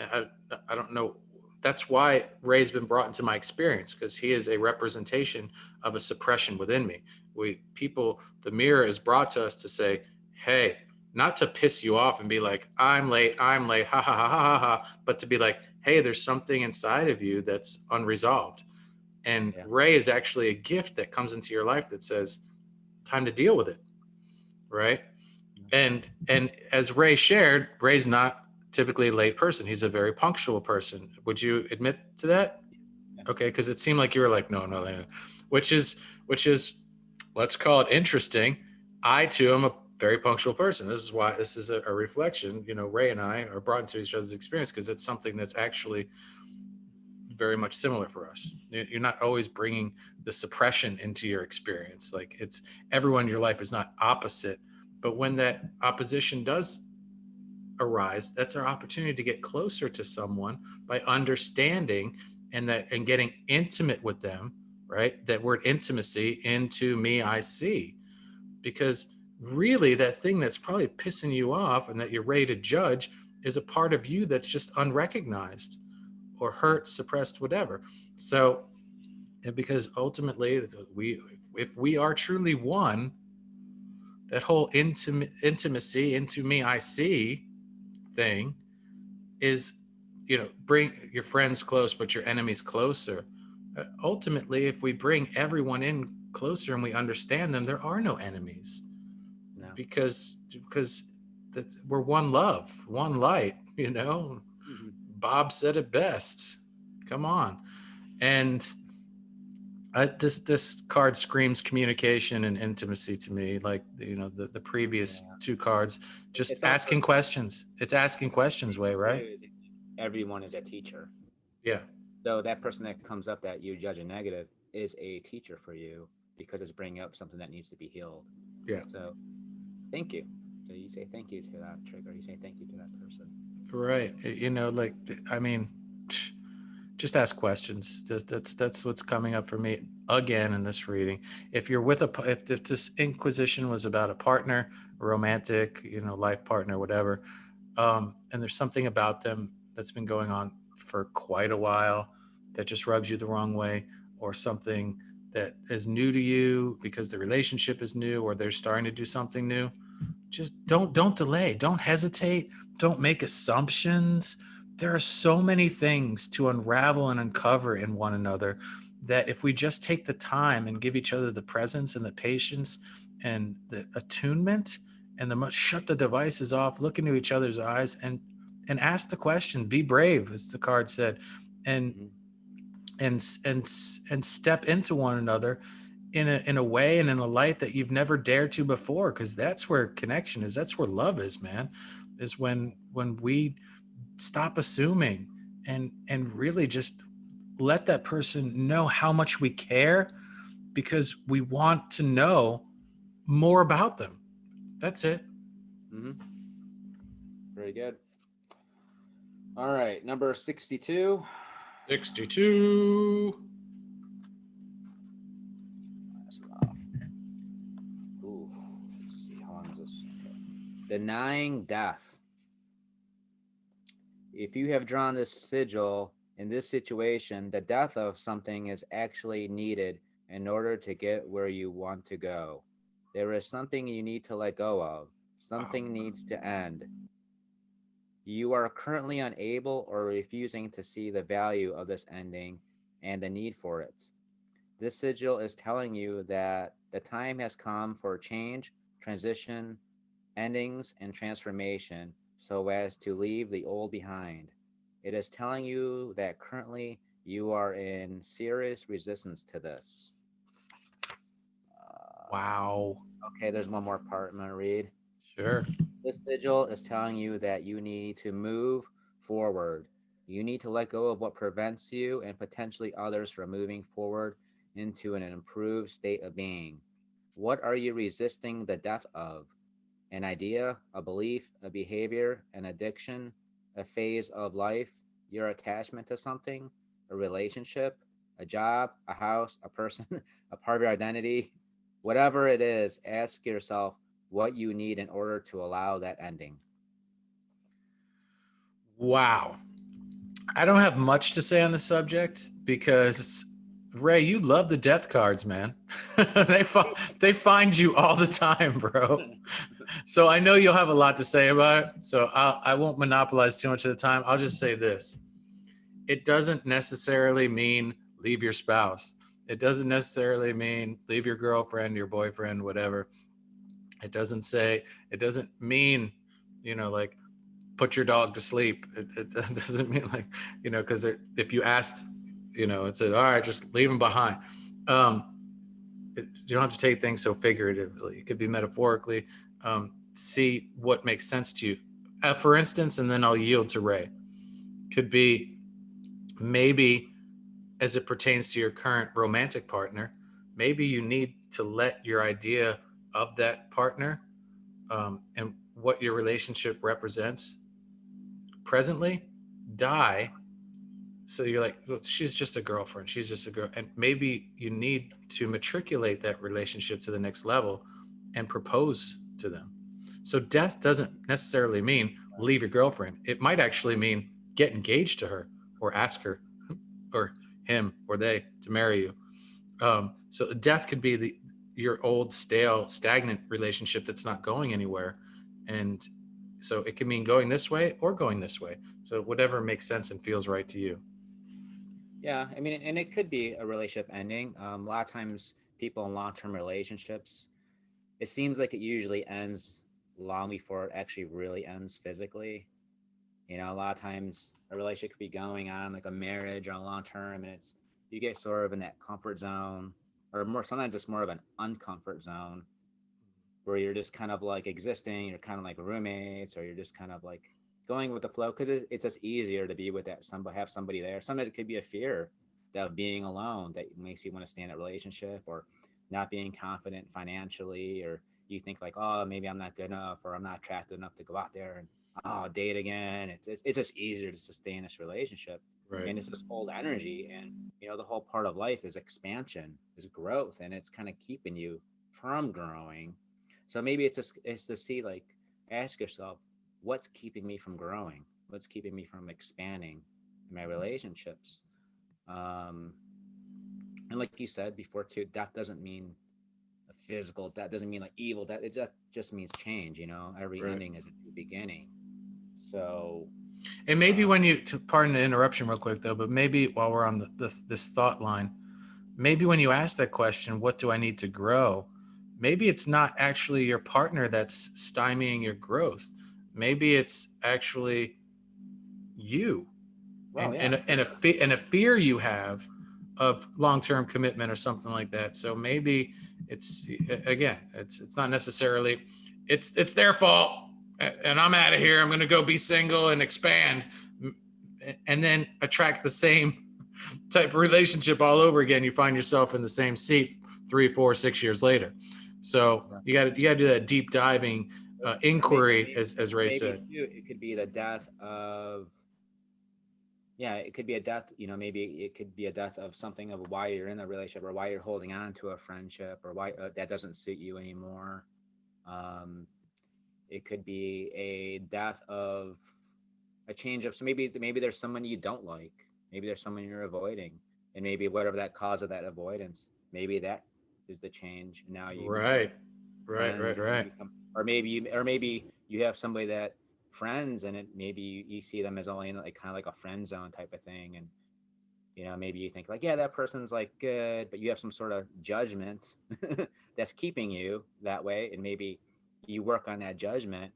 [SPEAKER 1] I, I don't know. That's why Ray's been brought into my experience, because he is a representation of a suppression within me. The mirror is brought to us to say, hey, not to piss you off and be like, I'm late, ha ha ha ha ha ha, but to be like, hey, there's something inside of you that's unresolved. And
[SPEAKER 2] Yeah.
[SPEAKER 1] Ray is actually a gift that comes into your life that says, time to deal with it, right? And as Ray shared, Ray's not typically a late person. He's a very punctual person. Would you admit to that?
[SPEAKER 2] Yeah.
[SPEAKER 1] Okay, because it seemed like you were like, no, no, no, which is, let's call it interesting. I too am a very punctual person. This is why this is a reflection. Ray and I are brought into each other's experience because it's something that's actually very much similar for us. You're not always bringing the suppression into your experience. Like, it's everyone in your life is not opposite, but when that opposition does arise, that's our opportunity to get closer to someone by understanding and getting intimate with them, right? That word intimacy, into me I see. Because really that thing that's probably pissing you off and that you're ready to judge is a part of you that's just unrecognized or
[SPEAKER 2] Yeah.
[SPEAKER 1] hurt, suppressed, whatever. So, and because ultimately, if we are truly one, that whole intimacy, into me I see thing is, bring your friends close, but your enemies closer. Ultimately, if we bring everyone in closer and we understand them, there are no enemies,
[SPEAKER 2] No.
[SPEAKER 1] because we're one love, one light.
[SPEAKER 2] Hmm.
[SPEAKER 1] Bob said it best. Come on. And this card screams communication and intimacy to me, like the previous
[SPEAKER 2] Yeah.
[SPEAKER 1] two cards, just
[SPEAKER 2] It's also
[SPEAKER 1] asking questions. It's asking questions way, right?
[SPEAKER 2] too, is everyone is a teacher.
[SPEAKER 1] Yeah.
[SPEAKER 2] So that person that comes up that you judge a negative is a teacher for you because it's bringing up something that needs to be healed.
[SPEAKER 1] Yeah.
[SPEAKER 2] So thank you. So you say thank you to that trigger. You say thank you to that person.
[SPEAKER 1] Right. Like, I mean, just ask questions. That's what's coming up for me again in this reading. If you're with if this inquisition was about a partner, a romantic, life partner, whatever, and there's something about them that's been going on for quite a while that just rubs you the wrong way, or something that is new to you because the relationship is new, or they're starting to do something new, just don't delay, don't hesitate, don't make assumptions. There are so many things to unravel and uncover in one another, that if we just take the time and give each other the presence and the patience and the attunement, and shut the devices off, look into each other's eyes, and ask the question, be brave, as the card said, and
[SPEAKER 2] Mm-hmm.
[SPEAKER 1] and step into one another in a way and in a light that you've never dared to before, because that's where connection is, that's where love is, man, is when we stop assuming, and really just let that person know how much we care, because we want to know more about them. That's it.
[SPEAKER 2] Mm-hmm. Very good. All right, number 62.
[SPEAKER 1] 62.
[SPEAKER 2] Pass it off. Ooh, let's see. How long is this? Okay. Denying death. If you have drawn this sigil in this situation, the death of something is actually needed in order to get where you want to go. There is something you need to let go of.
[SPEAKER 1] Wow.
[SPEAKER 2] Something needs to end. You are currently unable or refusing to see the value of this ending and the need for it. This sigil is telling you that the time has come for change, transition, endings, and transformation so as to leave the old behind. It is telling you that currently you are in serious resistance to this.
[SPEAKER 1] Wow.
[SPEAKER 2] Okay, there's one more part I'm going to read.
[SPEAKER 1] Sure.
[SPEAKER 2] This sigil is telling you that you need to move forward. You need to let go of what prevents you and potentially others from moving forward into an improved state of being. What are you resisting the death of? An idea, a belief, a behavior, an addiction, a phase of life, your attachment to something, a relationship, a job, a house, a person, a part of your identity. Whatever it is, ask yourself what you need in order to allow that ending.
[SPEAKER 1] Wow. I don't have much to say on the subject because, Ray, you love the death cards, man. They find you all the time, bro. So I know you'll have a lot to say about it. So I won't monopolize too much of the time. I'll just say this: it doesn't necessarily mean leave your spouse. It doesn't necessarily mean leave your girlfriend, your boyfriend, whatever. It doesn't say. It doesn't mean, like, put your dog to sleep. It doesn't mean, like, because if you asked, it said, all right, just leave him behind. You don't have to take things so figuratively. It could be metaphorically. See what makes sense to you. For instance, and then I'll yield to Ray. Could be, maybe, as it pertains to your current romantic partner, maybe you need to let your idea of that partner, and what your relationship represents presently, die. So you're like, well, she's just a girlfriend, she's just a girl, and maybe you need to matriculate that relationship to the next level and propose to them. So death doesn't necessarily mean leave your girlfriend. It might actually mean get engaged to her, or ask her or him or they to marry you. So death could be your old, stale, stagnant relationship that's not going anywhere, and so it can mean going this way or going this way. So whatever makes sense and feels right to you.
[SPEAKER 2] Yeah, I mean, and it could be a relationship ending. A lot of times, people in long-term relationships, it seems like it usually ends long before it actually really ends physically. A lot of times a relationship could be going on like a marriage or a long term, and it's you get sort of in that comfort zone, or more sometimes it's more of an uncomfort zone where you're just kind of like existing. You're kind of like roommates, or you're just kind of like going with the flow, because it's just easier to be with that somebody, have somebody there. Sometimes it could be a fear of being alone that makes you want to stay in that relationship, or not being confident financially, or you think like, oh, maybe I'm not good enough, or I'm not attractive enough to go out there and date again. It's just easier to stay in this relationship,
[SPEAKER 1] Right.
[SPEAKER 2] and it's this old energy. And the whole part of life is expansion, is growth, and it's kind of keeping you from growing. So maybe it's to see, like, ask yourself, what's keeping me from growing? What's keeping me from expanding in my relationships? Um, and like you said before too, death doesn't mean a physical. That doesn't mean like evil. That just means change. Every
[SPEAKER 1] Right.
[SPEAKER 2] ending is a new beginning. So,
[SPEAKER 1] And maybe
[SPEAKER 2] uh,
[SPEAKER 1] when you, pardon the interruption real quick though, but maybe while we're on this thought line, maybe when you ask that question, what do I need to grow? Maybe it's not actually your partner that's stymieing your growth. Maybe it's actually you,
[SPEAKER 2] well, yeah, for
[SPEAKER 1] and
[SPEAKER 2] sure.
[SPEAKER 1] and a fear you have of long-term commitment or something like that. So maybe it's, again, it's not necessarily it's their fault, and I'm out of here. I'm going to go be single and expand, and then attract the same type of relationship all over again. You find yourself in the same seat 3, 4, 6 years later. So
[SPEAKER 2] Right.
[SPEAKER 1] you got to do that deep diving
[SPEAKER 2] Or
[SPEAKER 1] inquiry,
[SPEAKER 2] maybe,
[SPEAKER 1] as
[SPEAKER 2] or
[SPEAKER 1] Ray
[SPEAKER 2] maybe
[SPEAKER 1] said.
[SPEAKER 2] too, it could be the death of, yeah, it could be a death. Maybe it could be a death of something, of why you're in a relationship, or why you're holding on to a friendship, or why that doesn't suit you anymore. Um, it could be a death of a change of, so maybe there's someone you don't like, maybe there's someone you're avoiding, and maybe whatever that cause of that avoidance, maybe that is the change. Now you become
[SPEAKER 1] Right, right,
[SPEAKER 2] friends,
[SPEAKER 1] right,
[SPEAKER 2] or you
[SPEAKER 1] right.
[SPEAKER 2] become, or maybe you have somebody that friends, and maybe you see them as only in like kind of like a friend zone type of thing. And maybe you think like, yeah, that person's like good, but you have some sort of judgment that's keeping you that way. And maybe you work on that judgment,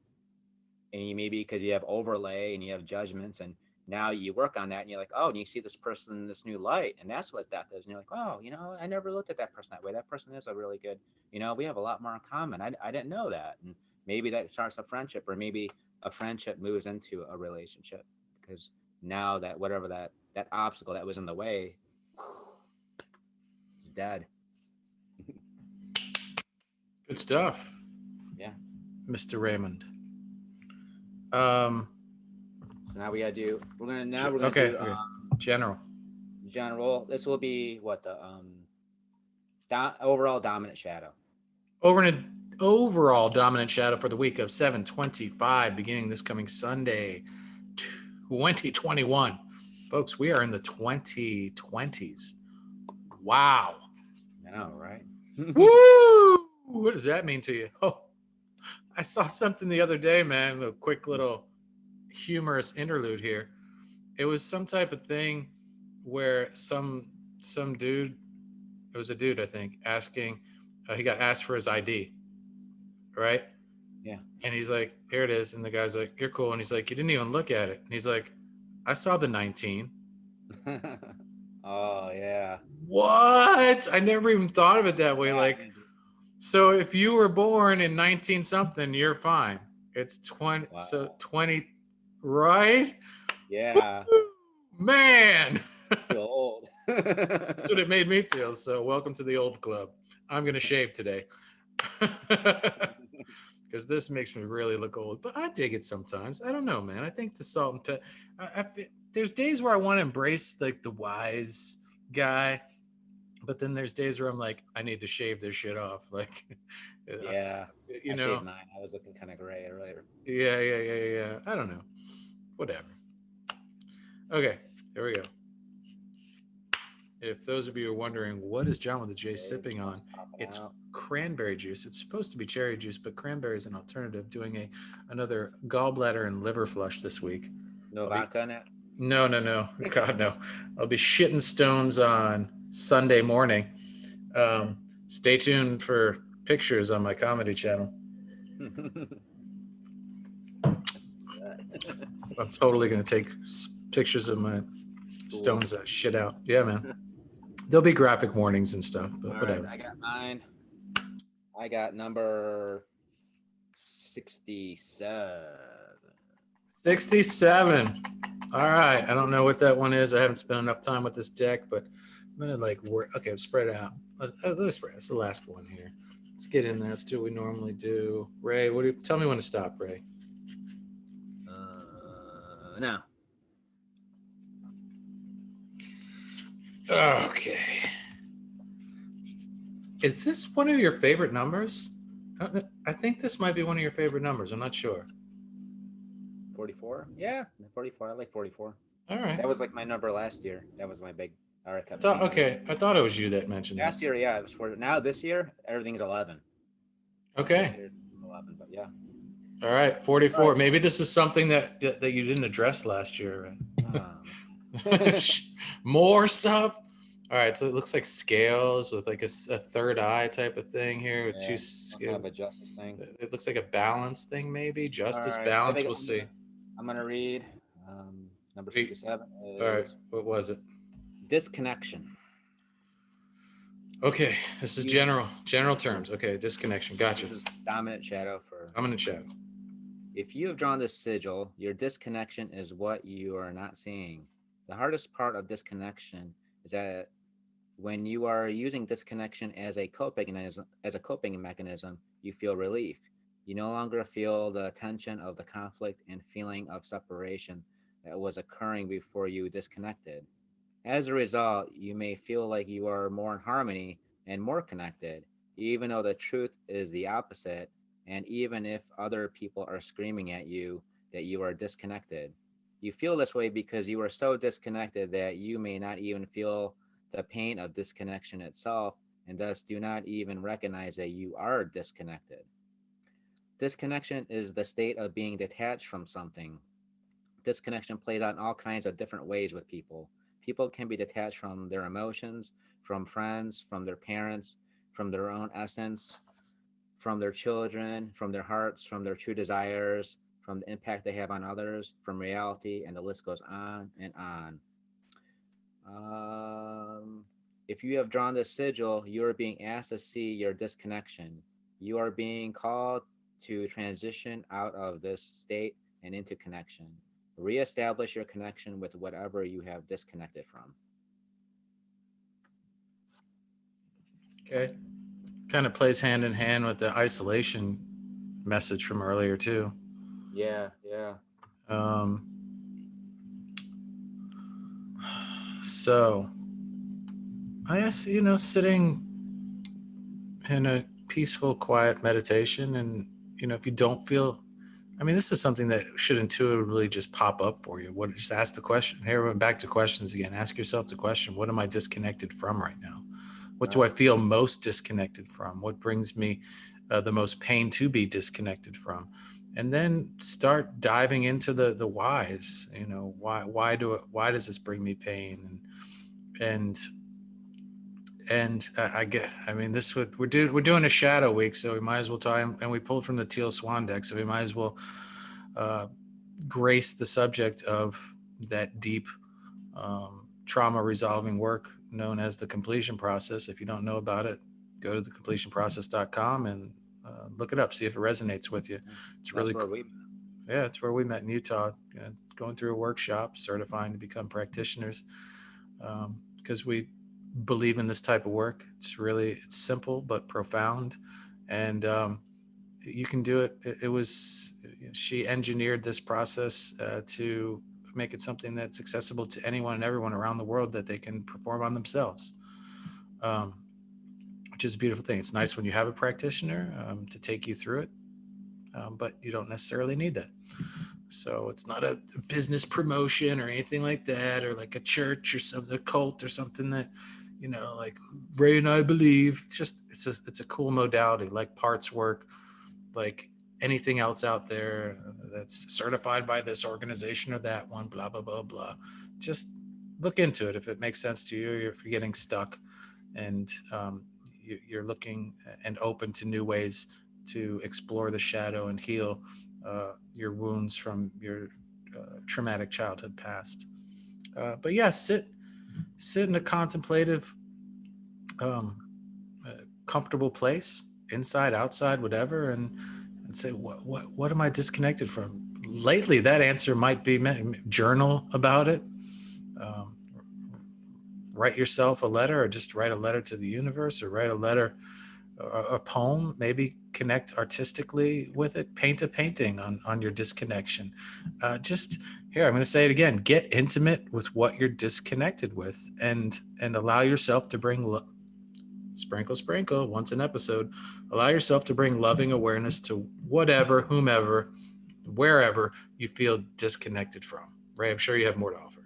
[SPEAKER 2] and you, maybe because you have overlay and you have judgments, and now you work on that, and you're like, oh, and you see this person in this new light, and that's what that does. And you're like, oh, I never looked at that person that way. That person is a really good, we have a lot more in common. I didn't know that. And maybe that starts a friendship, or maybe a friendship moves into a relationship, because now that whatever that obstacle that was in the way is dead.
[SPEAKER 1] Good stuff,
[SPEAKER 2] Yeah.
[SPEAKER 1] Mr. Raymond. Um,
[SPEAKER 2] So now we gotta do. We're gonna
[SPEAKER 1] okay,
[SPEAKER 2] do
[SPEAKER 1] okay. General.
[SPEAKER 2] general. This will be what the overall dominant shadow.
[SPEAKER 1] Over an overall dominant shadow for the week of 7/25, beginning this coming Sunday, 2021. Folks, we are in the 2020s. Wow.
[SPEAKER 2] I know, right?
[SPEAKER 1] Woo! What does that mean to you? Oh, I saw something the other day, man. A quick little humorous interlude here. It was some type of thing where some dude, it was a dude, I think, asking, he got asked for his ID, right?
[SPEAKER 2] Yeah.
[SPEAKER 1] And he's like, here it is. And the guy's like, you're cool. And he's like, you didn't even look at it. And he's like, I saw the 19.
[SPEAKER 2] Oh yeah.
[SPEAKER 1] What? I never even thought of it that way.
[SPEAKER 2] Yeah.
[SPEAKER 1] Like, so if you were born in 19 something, you're fine. It's 20. So
[SPEAKER 2] Wow.
[SPEAKER 1] 20, right?
[SPEAKER 2] Yeah.
[SPEAKER 1] Man.
[SPEAKER 2] Feel old.
[SPEAKER 1] That's what it made me feel. So welcome to the old club. I'm going to shave today. Because this makes me really look old. But I dig it sometimes. I don't know, man. I think the salt and pepper. There's days where I want to embrace like the wise guy, but then there's days where I'm like, I need to shave this shit off. Like,
[SPEAKER 2] Yeah.
[SPEAKER 1] you
[SPEAKER 2] I
[SPEAKER 1] know,
[SPEAKER 2] shaved mine. I was looking kind of gray earlier.
[SPEAKER 1] yeah, yeah, yeah, yeah. I don't know. Whatever. Okay, here we go. If those of you are wondering what is John with the J
[SPEAKER 2] Okay,
[SPEAKER 1] sipping on,
[SPEAKER 2] just popping
[SPEAKER 1] it's
[SPEAKER 2] out.
[SPEAKER 1] cranberry juice. It's supposed to be cherry juice, but cranberry is an alternative. Doing another gallbladder and liver flush this week.
[SPEAKER 2] No
[SPEAKER 1] I'll be
[SPEAKER 2] vodka in it.
[SPEAKER 1] no, no, no, God no. I'll be shitting stones on Sunday morning. Stay tuned for pictures on my comedy channel. I'm totally gonna take pictures of my
[SPEAKER 2] Cool.
[SPEAKER 1] stones that shit out. Yeah, man. There'll be graphic warnings and stuff,
[SPEAKER 2] All
[SPEAKER 1] but
[SPEAKER 2] right,
[SPEAKER 1] whatever.
[SPEAKER 2] I got mine. I got number 67.
[SPEAKER 1] 67. All right. I don't know what that one is. I haven't spent enough time with this deck, but I'm gonna like work. Okay, spread it out. Let's spread. That's the last one here. Let's get in there. Let's do what we normally do. Ray, what do you tell me when to stop, Ray?
[SPEAKER 2] Now,
[SPEAKER 1] Okay. Is this one of your favorite numbers? I think this might be one of your favorite numbers. I'm not sure.
[SPEAKER 2] 44. Yeah, 44. I like 44.
[SPEAKER 1] All right.
[SPEAKER 2] That was like my number last year. That was my big. I
[SPEAKER 1] I
[SPEAKER 2] kept
[SPEAKER 1] thought
[SPEAKER 2] changing it.
[SPEAKER 1] okay. I thought it was you that mentioned that.
[SPEAKER 2] Last year, yeah, it was 4. Now this year, everything's 11. This
[SPEAKER 1] Okay.
[SPEAKER 2] year, 11. But yeah.
[SPEAKER 1] All right.
[SPEAKER 2] All
[SPEAKER 1] 44.
[SPEAKER 2] right.
[SPEAKER 1] Maybe this is something that you didn't address last year. More stuff. All right. So it looks like scales with like a third eye type of thing here with two.
[SPEAKER 2] Yeah, some kind of a justice thing.
[SPEAKER 1] It looks like a balance thing, maybe
[SPEAKER 2] All
[SPEAKER 1] justice
[SPEAKER 2] right, I
[SPEAKER 1] balance.
[SPEAKER 2] think
[SPEAKER 1] We'll see.
[SPEAKER 2] I'm gonna read. Number
[SPEAKER 1] Wait,
[SPEAKER 2] 67
[SPEAKER 1] all right.
[SPEAKER 2] is
[SPEAKER 1] What was it?
[SPEAKER 2] disconnection.
[SPEAKER 1] Okay. This is
[SPEAKER 2] You,
[SPEAKER 1] general terms. Okay. Disconnection. Gotcha.
[SPEAKER 2] this is dominant shadow for.
[SPEAKER 1] I'm in the chat.
[SPEAKER 2] If you have drawn this sigil, your disconnection is what you are not seeing. The hardest part of disconnection is that when you are using disconnection as a coping mechanism, you feel relief. You no longer feel the tension of the conflict and feeling of separation that was occurring before you disconnected. As a result, you may feel like you are more in harmony and more connected, even though the truth is the opposite, and even if other people are screaming at you that you are disconnected. You feel this way because you are so disconnected that you may not even feel the pain of disconnection itself, and thus do not even recognize that you are disconnected. Disconnection is the state of being detached from something. Disconnection plays out in all kinds of different ways with people. People can be detached from their emotions, from friends, from their parents, from their own essence, from their children, from their hearts, from their true desires, from the impact they have on others, from reality, and the list goes on and on. Um, if you have drawn this sigil, you are being asked to see your disconnection. You are being called to transition out of this state and into connection. Reestablish your connection with whatever you have disconnected from.
[SPEAKER 1] Okay. Kind of plays hand in hand with the isolation message from earlier too.
[SPEAKER 2] Yeah, yeah.
[SPEAKER 1] Um, so I guess sitting in a peaceful, quiet meditation, and if you don't feel, I mean, this is something that should intuitively just pop up for you. What Just ask the question. Here we're back to questions again. Ask yourself the question: what am I disconnected from right now? What do I
[SPEAKER 2] Right.
[SPEAKER 1] feel most disconnected from? What brings me the most pain to be disconnected from? And then start diving into the whys. Why does this bring me pain? And I get. I mean, we're doing a shadow week, so we might as well time. And we pulled from the Teal Swan deck, so we might as well uh, grace the subject of that deep trauma resolving work known as the completion process. If you don't know about it, go to thecompletionprocess.com and look it up. See if it resonates with you. It's
[SPEAKER 2] That's
[SPEAKER 1] really
[SPEAKER 2] where
[SPEAKER 1] cool.
[SPEAKER 2] we.
[SPEAKER 1] Yeah, it's where we met in Utah, going through a workshop, certifying to become practitioners, because we believe in this type of work. It's simple but profound, and you can do it. It was She engineered this process to make it something that's accessible to anyone and everyone around the world that they can perform on themselves, um, which is a beautiful thing. It's nice when you have a practitioner to take you through it, but you don't necessarily need that. So it's not a business promotion or anything like that, or like a church or a cult or something that, like Ray and I believe. It's a cool modality, like parts work, like anything else out there that's certified by this organization or that one, blah, blah, blah, blah. Just look into it if it makes sense to you, if you're getting stuck and you're looking and open to new ways to explore the shadow and heal your wounds from your traumatic childhood past. But yeah, sit in a contemplative, um, comfortable place, inside, outside, whatever, and say what am I disconnected from? lately that answer might be journal about it. Um, Write yourself a letter, or just write a letter to the universe, or write a letter, a poem, maybe connect artistically with it, paint a painting on your disconnection. Just here, I'm going to say it again, get intimate with what you're disconnected with, and allow yourself to bring sprinkle sprinkle once an episode, allow yourself to bring loving awareness to whatever, whomever, wherever you feel disconnected from. Ray, I'm sure you have more to offer.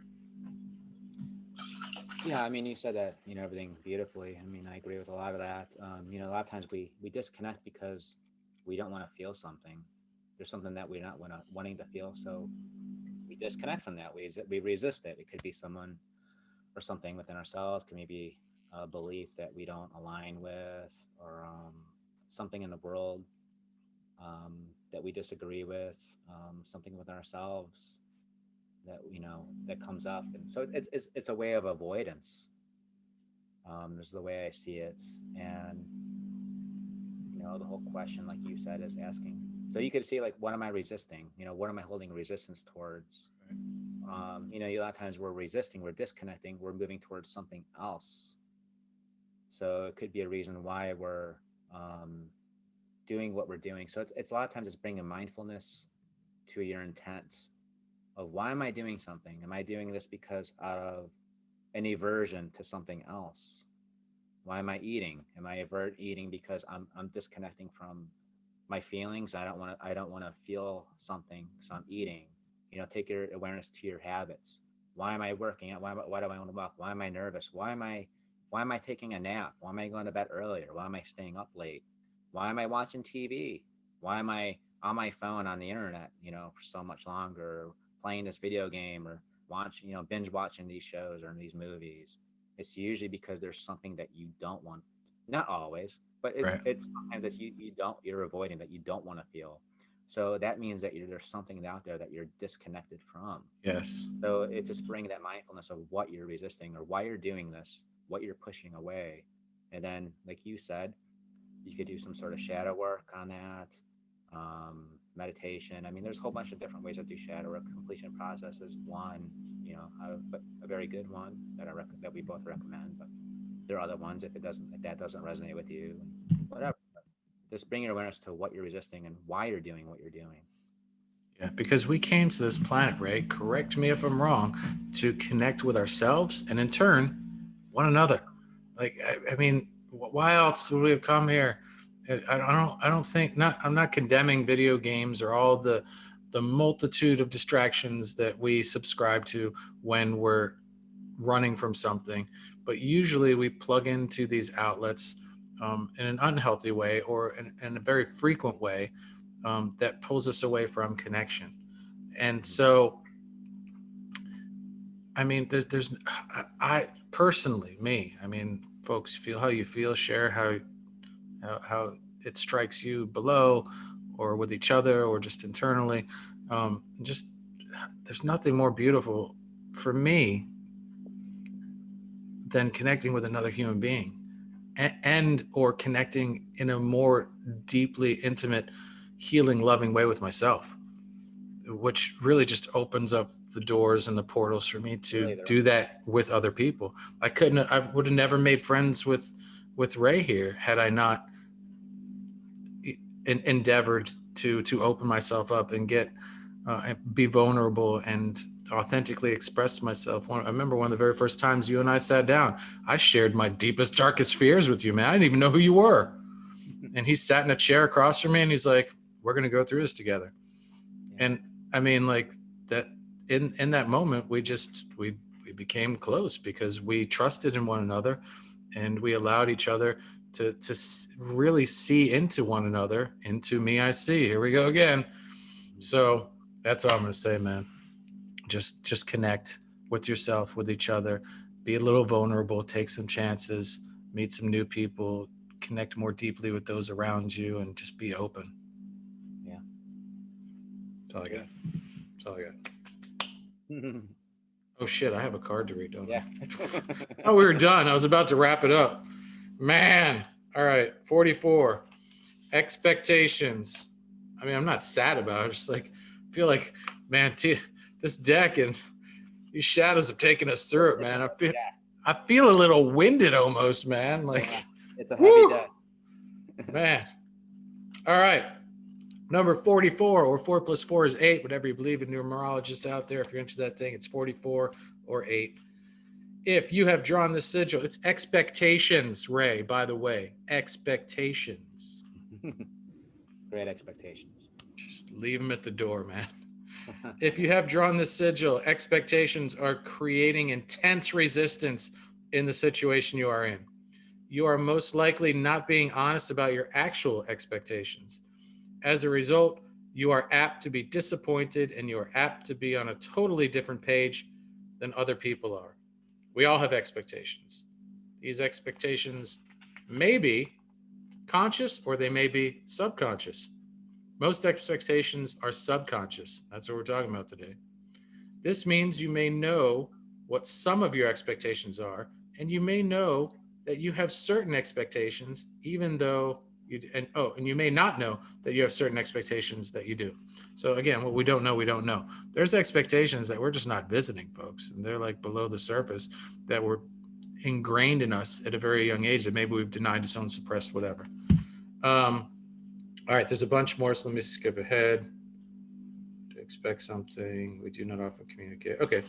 [SPEAKER 2] Yeah, I mean, you said that, everything beautifully. I mean, I agree with a lot of that. A lot of times we disconnect because we don't want to feel something. There's something that we're not wanting to feel, so we disconnect from that. We resist it. It could be someone or something within ourselves. Could maybe a belief that we don't align with, or something in the world that we disagree with, something within ourselves that that comes up, and so it's a way of avoidance. This is the way I see it. And the whole question, like you said, is asking. So you could see, like, what am I resisting? What am I holding resistance towards? A lot of times we're resisting, we're disconnecting, we're moving towards something else. So it could be a reason why we're um, doing what we're doing. So it's a lot of times it's bringing mindfulness to your intent of, why am I doing something? Am I doing this because out of an aversion to something else? Why am I eating? Am I eating because I'm disconnecting from my feelings? I don't want to feel something, so I'm eating. Take your awareness to your habits. Why am I working out? Why do I want to walk? Why am I nervous? Why am I taking a nap? Why am I going to bed earlier? Why am I staying up late? Why am I watching TV? Why am I on my phone on the internet, for so much longer, or playing this video game, or binge watching these shows or these movies? It's usually because there's something that you don't want. Not always, but it's
[SPEAKER 1] Right.
[SPEAKER 2] it's sometimes that you're avoiding, that you don't want to feel. So that means that there's something out there that you're disconnected from.
[SPEAKER 1] Yes.
[SPEAKER 2] So it's just bringing that mindfulness of what you're resisting, or why you're doing this, what you're pushing away. And then, like you said, you could do some sort of shadow work on that, meditation. I mean, there's a whole bunch of different ways to do shadow work. Completion process is one, but a very good one that we both recommend. But there are other ones if that doesn't resonate with you, whatever. Just bring your awareness to what you're resisting and why you're doing what you're doing.
[SPEAKER 1] Yeah, because we came to this planet, Ray, correct me if I'm wrong, to connect with ourselves and in turn one another. Like, I mean, why else would we have come here? I don't think, not, I'm not condemning video games or all the multitude of distractions that we subscribe to when we're running from something, but usually we plug into these outlets in an unhealthy way, or in a very frequent way, that pulls us away from connection. And
[SPEAKER 2] Mm-hmm.
[SPEAKER 1] so, I mean, I personally, me, I mean, folks, feel how you feel, share how it strikes you below, or with each other, or just internally. Just there's nothing more beautiful for me than connecting with another human being, and or connecting in a more deeply intimate, healing, loving way with myself, which really just opens up the doors and the portals for me to
[SPEAKER 2] Really, there.
[SPEAKER 1] do that with other people. I would have never made friends with Ray here had I not endeavored to open myself up and get and be vulnerable and authentically express myself. I remember one of the very first times you and I sat down, I shared my deepest, darkest fears with you, man. I didn't even know who you were. And he sat in a chair across from me and he's like, we're going to go through this together.
[SPEAKER 2] Yeah.
[SPEAKER 1] And I mean, like, that, in that moment, we became close because we trusted in one another, and we allowed each other to really see into one another. Into me I see, here we go again. So that's all I'm going to say, man. Just connect with yourself, with each other, be a little vulnerable, take some chances, meet some new people, connect more deeply with those around you, and just be open.
[SPEAKER 2] Yeah.
[SPEAKER 1] That's all I got. That's all I got.
[SPEAKER 2] Yeah.
[SPEAKER 1] Oh shit, I have a card to read, don't
[SPEAKER 2] Yeah.
[SPEAKER 1] I? Oh, we were done. I was about to wrap it up. Man. All right, 44. Expectations. I mean, I'm not sad about it. Just like, feel like, man, this deck and these shadows have taken us through it,
[SPEAKER 2] It's a
[SPEAKER 1] man.
[SPEAKER 2] heavy deck.
[SPEAKER 1] I feel a little winded almost, man.
[SPEAKER 2] Yeah,
[SPEAKER 1] Like,
[SPEAKER 2] it's a heavy
[SPEAKER 1] woo,
[SPEAKER 2] deck.
[SPEAKER 1] man. All right. Number 44, or 4 plus 4 is 8. Whatever you believe in, numerologists out there, if you're into that thing, it's 44 or 8. If you have drawn the sigil, it's expectations, Ray, by the way. Expectations.
[SPEAKER 2] Great expectations.
[SPEAKER 1] Just leave them at the door, man. If you have drawn the sigil, expectations are creating intense resistance in the situation you are in. You are most likely not being honest about your actual expectations. As a result, you are apt to be disappointed and you are apt to be on a totally different page than other people are. We all have expectations. These expectations may be conscious or they may be subconscious. Most expectations are subconscious. That's what we're talking about today. This means you may know what some of your expectations are, and you may know that you have certain expectations, even though and you may not know that you have certain expectations that you do. So again, what we don't know, we don't know. There's expectations that we're just not visiting, folks, and they're like below the surface that were ingrained in us at a very young age that maybe we've denied, disowned, suppressed, whatever. Um, all right, there's a bunch more, so let me skip ahead. To expect something, we do not often communicate. Okay,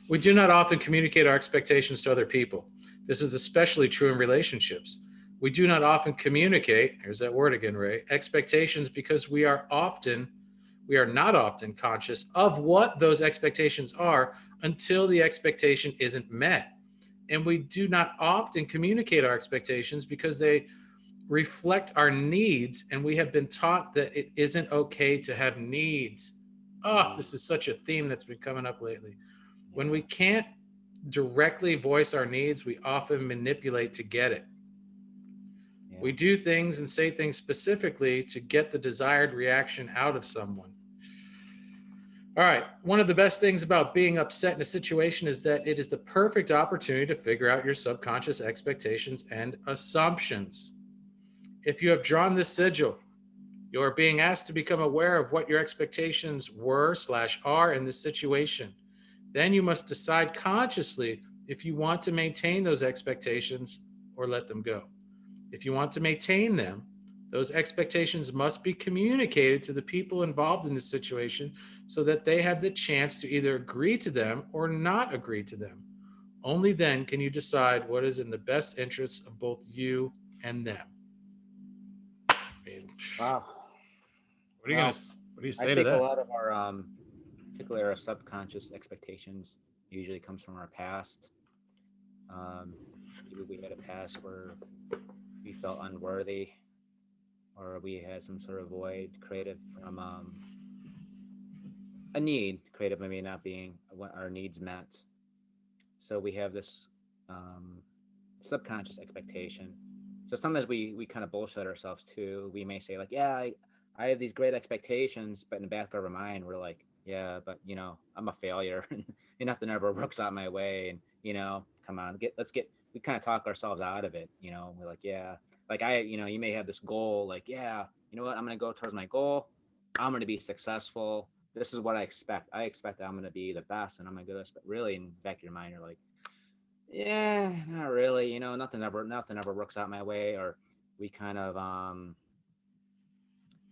[SPEAKER 1] we do not often communicate our expectations to other people. This is especially true in relationships. We do not often communicate, here's that word again, Ray, expectations because we are not often conscious of what those expectations are until the expectation isn't met. And we do not often communicate our expectations because they reflect our needs, and we have been taught that it isn't okay to have needs. Oh, this is such a theme that's been coming up lately. When we
[SPEAKER 2] Yeah,
[SPEAKER 1] can't directly voice our needs, we often manipulate to get it.
[SPEAKER 2] yeah.
[SPEAKER 1] We do things and say things specifically to get the desired reaction out of someone. All right. One of the best things about being upset in a situation is that it is the perfect opportunity to figure out your subconscious expectations and assumptions. If you have drawn this sigil, you are being asked to become aware of what your expectations were slash are in this situation. Then you must decide consciously if you want to maintain those expectations or let them go. If you want to maintain them, those expectations must be communicated to the people involved in this situation so that they have the chance to either agree to them or not agree to them. Only then can you decide what is in the best interests of both you and them. I mean,
[SPEAKER 2] Wow.
[SPEAKER 1] what are you gonna
[SPEAKER 2] Well,
[SPEAKER 1] what do you
[SPEAKER 2] I
[SPEAKER 1] say to
[SPEAKER 2] think a
[SPEAKER 1] that?
[SPEAKER 2] lot of our, particularly our subconscious expectations, usually comes from our past. Um, Maybe we had a past where we felt unworthy, or we had some sort of void created from a need, created maybe not being what our needs met. So we have this um, subconscious expectation. So sometimes we kind of bullshit ourselves too. We may say like, yeah, I have these great expectations, but in the back of our mind, we're like, yeah, but I'm a failure, and nothing ever works out my way, and come on, let's get. We kind of talk ourselves out of it. We're like, yeah, like you may have this goal, like, yeah, you know what, I'm gonna go towards my goal. I'm gonna be successful. This is what I expect. I expect that I'm gonna be the best, and I'm gonna do this. But really, in the back of your mind, you're like, yeah, not really. Nothing ever works out my way, or we kind of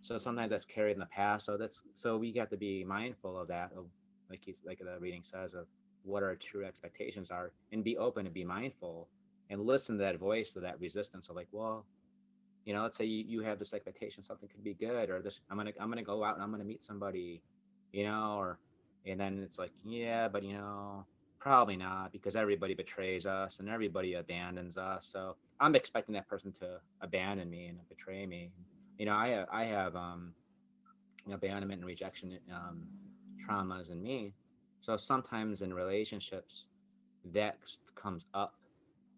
[SPEAKER 2] so sometimes that's carried in the past. So we have to be mindful of that, of like the reading says, of what our true expectations are, and be open and be mindful and listen to that voice, to that resistance of like, well, let's say you have this expectation something could be good, or this I'm gonna go out and I'm gonna meet somebody, or and then it's like, yeah, but probably not, because everybody betrays us and everybody abandons us. So I'm expecting that person to abandon me and betray me. I have abandonment and rejection traumas in me. So sometimes in relationships that comes up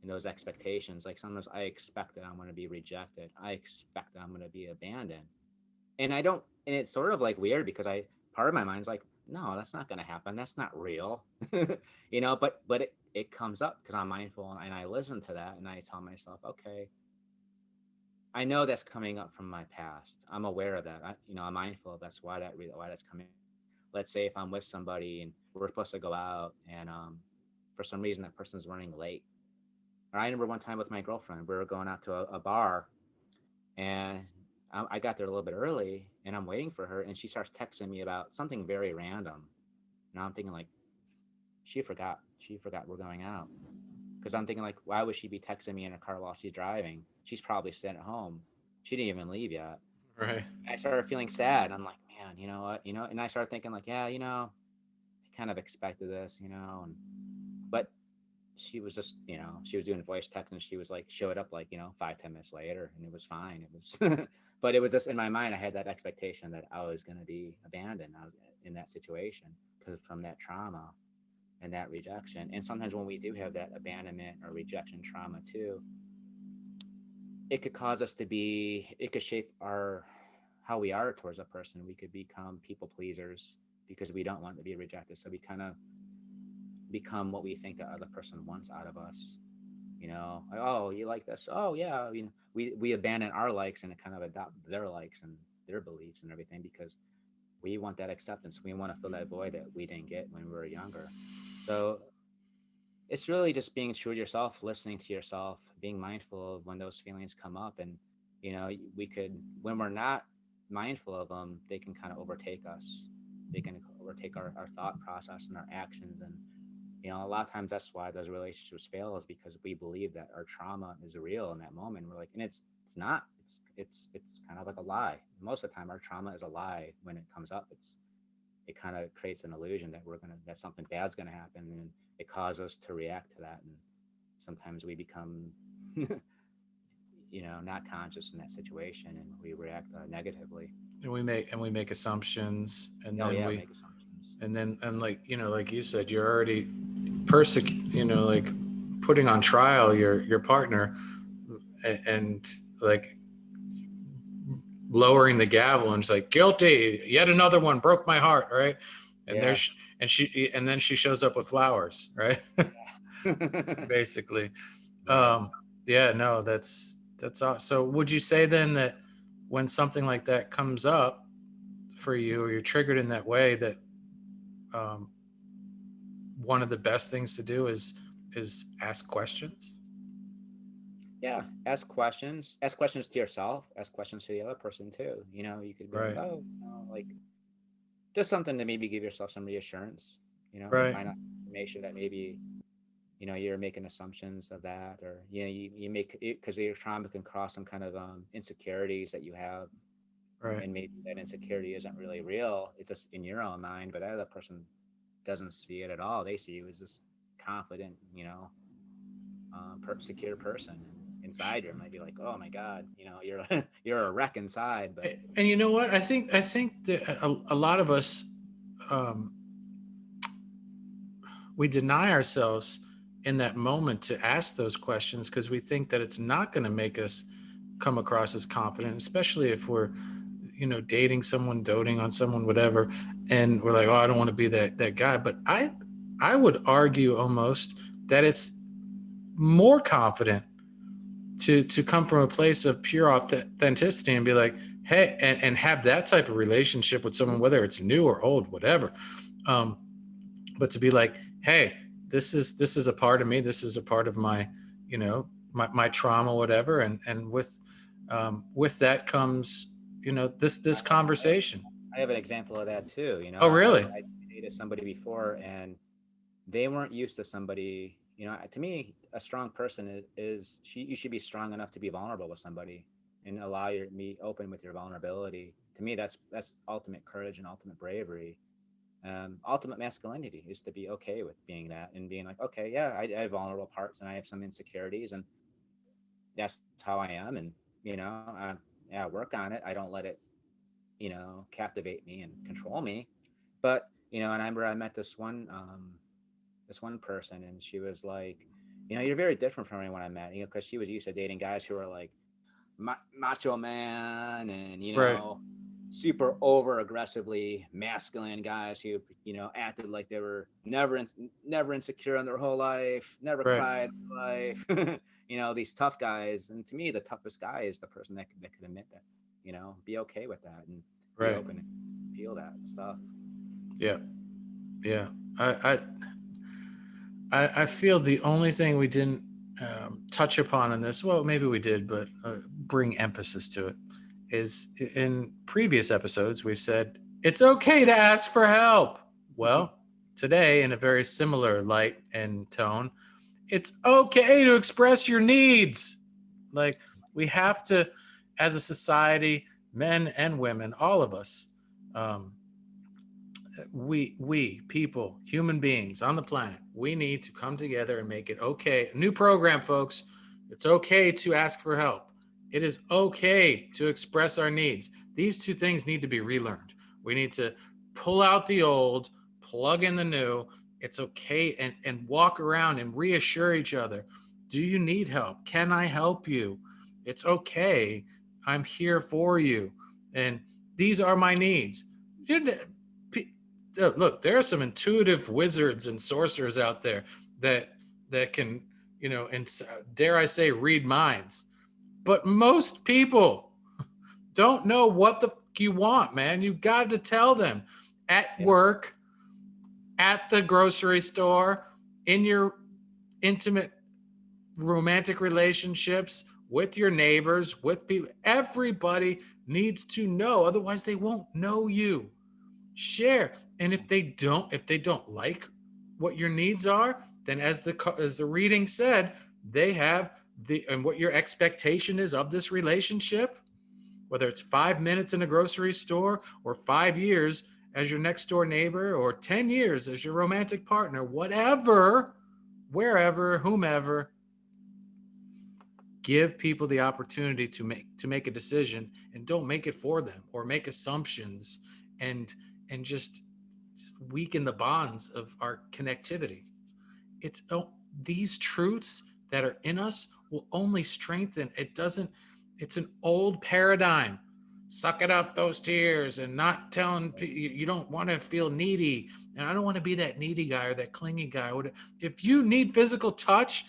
[SPEAKER 2] in those expectations. Like sometimes I expect that I'm going to be rejected. I expect that I'm going to be abandoned. And I don't, and it's sort of like weird because part of my mind's like, no, that's not going to happen. That's not real. But it comes up because I'm mindful, and I listen to that and I tell myself, okay, I know that's coming up from my past. I'm aware of that. I'm mindful of that's why why that's coming. let's say if I'm with somebody and we're supposed to go out, and for some reason that person's running late. Or I remember one time with my girlfriend, we were going out to a bar, and I got there a little bit early, and I'm waiting for her, and she starts texting me about something very random. And I'm thinking like, she forgot we're going out. Because I'm thinking like, why would she be texting me in her car while she's driving? She's probably staying at home. She didn't even leave yet.
[SPEAKER 1] Right.
[SPEAKER 2] I started feeling sad. I'm like, man, you know what, and I started thinking like, yeah, I kind of expected this, and but she was just, she was doing voice text, and she was like, showed up like, 5-10 minutes later, and it was fine. It was, but it was just in my mind, I had that expectation that I was going to be abandoned. I was in that situation because from that trauma and that rejection. And sometimes when we do have that abandonment or rejection trauma too, it could cause us to be, it could shape our, how we are towards a person. We could become people pleasers because we don't want to be rejected. So we kind of become what we think the other person wants out of us. Like, oh, you like this? Oh, yeah. We abandon our likes and kind of adopt their likes and their beliefs and everything because we want that acceptance. We want to fill that void that we didn't get when we were younger. So it's really just being true to yourself, listening to yourself, being mindful of when those feelings come up. And, we could, when we're not mindful of them, they can kind of overtake us. They can overtake our thought process and our actions. And, a lot of times that's why those relationships fail is because we believe that our trauma is real in that moment. We're like, and it's not. It's kind of like a lie. Most of the time, our trauma is a lie when it comes up. It kind of creates an illusion that that something bad's gonna happen, and it causes us to react to that. And sometimes we become, not conscious in that situation, and we react negatively.
[SPEAKER 1] And we make assumptions, and
[SPEAKER 2] Oh
[SPEAKER 1] then
[SPEAKER 2] yeah,
[SPEAKER 1] we
[SPEAKER 2] make assumptions.
[SPEAKER 1] and like like you said, you're already like putting on trial your partner, and like lowering the gavel, and it's like, guilty, yet another one broke my heart, right? And
[SPEAKER 2] Yeah.
[SPEAKER 1] there's and then she shows up with flowers, right? Basically.
[SPEAKER 2] Right.
[SPEAKER 1] um yeah, no, that's all. So would you say then that when something like that comes up for you, or you're triggered in that way, that um one of the best things to do is ask questions?
[SPEAKER 2] Yeah, ask questions. Ask questions to yourself. Ask questions to the other person too. You could be like,
[SPEAKER 1] Right.
[SPEAKER 2] oh, like just something to maybe give yourself some reassurance.
[SPEAKER 1] Right.
[SPEAKER 2] Find out information that maybe you're making assumptions of that, or you make it because your trauma can cause some kind of insecurities that you have,
[SPEAKER 1] Right.
[SPEAKER 2] and maybe that insecurity isn't really real. It's just in your own mind, but that other person doesn't see it at all. They see you as this confident, secure person, and inside you might be like, oh my god, you're you're a wreck inside. But
[SPEAKER 1] And you know what? I think that a lot of us, um, we deny ourselves in that moment to ask those questions because we think that it's not going to make us come across as confident, especially if we're dating someone, doting on someone, whatever, and we're like, oh, I don't want to be that guy. But I would argue almost that it's more confident to come from a place of pure authenticity and be like, hey, and have that type of relationship with someone, whether it's new or old, whatever. um, but to be like, hey, this is a part of me, this is a part of my my trauma, whatever, and with that comes this
[SPEAKER 2] I,
[SPEAKER 1] conversation.
[SPEAKER 2] I have an example of that too.
[SPEAKER 1] Oh, really?
[SPEAKER 2] I dated somebody before, and they weren't used to somebody. To me, a strong person is you should be strong enough to be vulnerable with somebody and allow your me open with your vulnerability. To me, that's ultimate courage and ultimate bravery. Ultimate masculinity is to be okay with being that and being like, okay, yeah, I have vulnerable parts and I have some insecurities, and that's how I am. And yeah, work on it. I don't let it captivate me and control me. But and I remember I met this one person, and she was like, you're very different from anyone I met, because she was used to dating guys who are like macho man, and
[SPEAKER 1] Right.
[SPEAKER 2] super over aggressively masculine guys who acted like they were never insecure in their whole life, never
[SPEAKER 1] Right.
[SPEAKER 2] cried in their life. These tough guys. And to me, the toughest guy is the person that could admit that, be okay with that and be
[SPEAKER 1] Right.
[SPEAKER 2] open and feel that stuff.
[SPEAKER 1] Yeah, yeah. I, I feel the only thing we didn't touch upon in this, well, maybe we did, but bring emphasis to it, is in previous episodes we've said it's okay to ask for help. Well, today, in a very similar light and tone, it's okay to express your needs. Like, we have to, as a society, men and women, all of us, um, we people, human beings on the planet, we need to come together and make it okay. A new program, folks. It's okay to ask for help. It is okay to express our needs. These two things need to be relearned. We need to pull out the old, plug in the new. It's okay, and walk around and reassure each other. Do you need help? Can I help you? It's okay. I'm here for you. And these are my needs. Look, there are some intuitive wizards and sorcerers out there that can, and dare I say, read minds. But most people don't know what the you want, man. You got to tell them at
[SPEAKER 2] Yeah.
[SPEAKER 1] work, at the grocery store, in your intimate romantic relationships, with your neighbors, with people. Everybody needs to know, otherwise they won't know you. Share. And if they don't like what your needs are, then as the reading said, they have the and what your expectation is of this relationship, whether it's 5 minutes in a grocery store, or 5 years as your next door neighbor, or 10 years as your romantic partner, whatever, wherever, whomever. Give people the opportunity to make a decision, and don't make it for them or make assumptions, and just weaken the bonds of our connectivity. It's these truths that are in us will only strengthen. It doesn't. It's an old paradigm. Suck it up, those tears, and not telling you don't want to feel needy. And I don't want to be that needy guy or that clingy guy. If you need physical touch,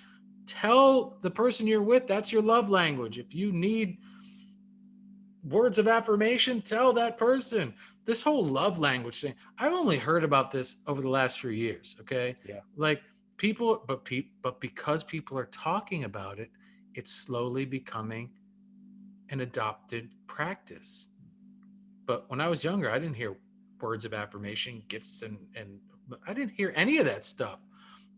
[SPEAKER 1] tell the person you're with that's your love language. If you need words of affirmation, tell that person. This whole love language thing, I've only heard about this over the last few years. Okay,
[SPEAKER 2] Yeah.
[SPEAKER 1] like but because people are talking about it, it's slowly becoming an adopted practice. But when I was younger, I didn't hear words of affirmation, gifts, and I didn't hear any of that stuff.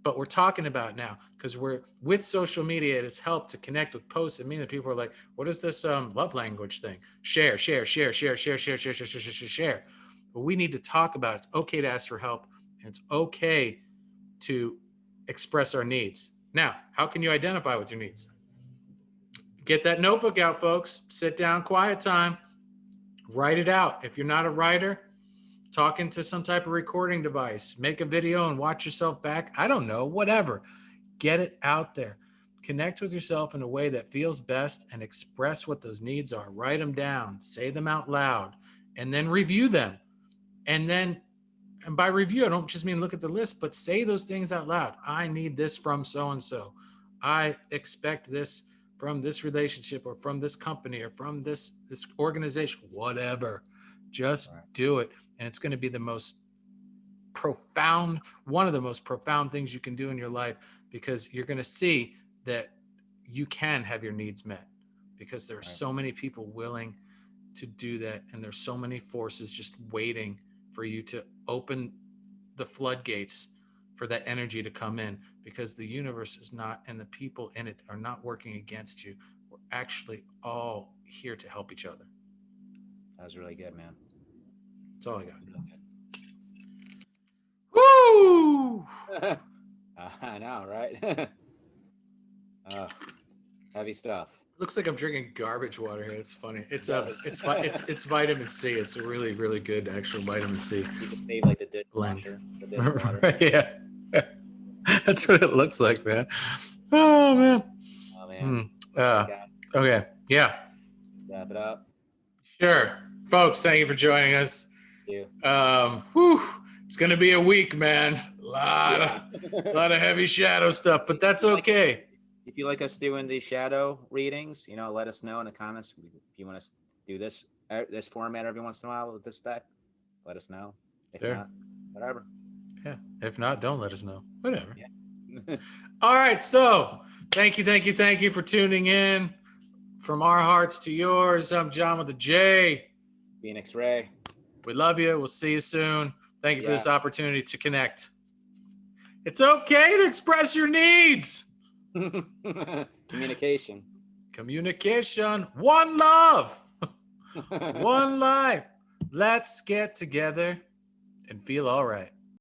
[SPEAKER 1] But we're talking about it now because we're with social media. It has helped to connect with posts. And mean that people are like, "What is this love language thing? Share, share, share, share, share, share, share, share, share, share, share, share." But we need to talk about it. It's okay to ask for help, and it's okay to express our needs. Now, how can you identify with your needs? Get that notebook out, folks. Sit down, quiet time, write it out. If you're not a writer, talk into some type of recording device, make a video and watch yourself back. I don't know, whatever. Get it out there. Connect with yourself in a way that feels best and express what those needs are. Write them down, say them out loud, and then review them. And then, and by review, I don't just mean look at the list, but say those things out loud. I need this from so and so. I expect this from this relationship, or from this company, or from this organization, whatever. Just
[SPEAKER 2] Right.
[SPEAKER 1] do it. And it's going to be the most profound, one of the most profound things you can do in your life, because you're going to see that you can have your needs met, because there are
[SPEAKER 2] Right.
[SPEAKER 1] so many people willing to do that, and there's so many forces just waiting for you to open the floodgates for that energy to come in, because the universe is not, and the people in it are not working against you. We're actually all here to help each other.
[SPEAKER 2] That was really good, man.
[SPEAKER 1] That's all I got.
[SPEAKER 2] Really
[SPEAKER 1] Woo!
[SPEAKER 2] good. I know, right? uh, Heavy stuff.
[SPEAKER 1] Looks like I'm drinking garbage water here. It's funny.
[SPEAKER 2] It does.
[SPEAKER 1] It's vitamin C. It's a really really good actual vitamin C
[SPEAKER 2] You could save like the
[SPEAKER 1] blend.
[SPEAKER 2] dishwasher, the dishwater.
[SPEAKER 1] Yeah, that's what it looks like, man. Oh man.
[SPEAKER 2] Oh man.
[SPEAKER 1] Hmm.
[SPEAKER 2] All right,
[SPEAKER 1] Uh,
[SPEAKER 2] guys,
[SPEAKER 1] okay. Yeah.
[SPEAKER 2] wrap it up.
[SPEAKER 1] Sure, folks. Thank you for joining us.
[SPEAKER 2] You.
[SPEAKER 1] Whew, it's gonna be a week, man. A lot of
[SPEAKER 2] Yeah.
[SPEAKER 1] lot of heavy shadow stuff, but
[SPEAKER 2] If
[SPEAKER 1] that's
[SPEAKER 2] you like us,
[SPEAKER 1] okay.
[SPEAKER 2] if you like us doing the shadow readings, let us know in the comments. If you want us to do this format every once in a while with this deck, let us know. If
[SPEAKER 1] Sure.
[SPEAKER 2] not, Whatever.
[SPEAKER 1] Yeah. If not, don't let us know. Whatever.
[SPEAKER 2] Yeah.
[SPEAKER 1] All right. So thank you for tuning in. From our hearts to yours, I'm John with a J.
[SPEAKER 2] Phoenix Ray.
[SPEAKER 1] We love you. We'll see you soon. Thank you for
[SPEAKER 2] Yeah.
[SPEAKER 1] this opportunity to connect. It's okay to express your needs.
[SPEAKER 2] Communication.
[SPEAKER 1] Communication. One love. One life. Let's get together and feel all right.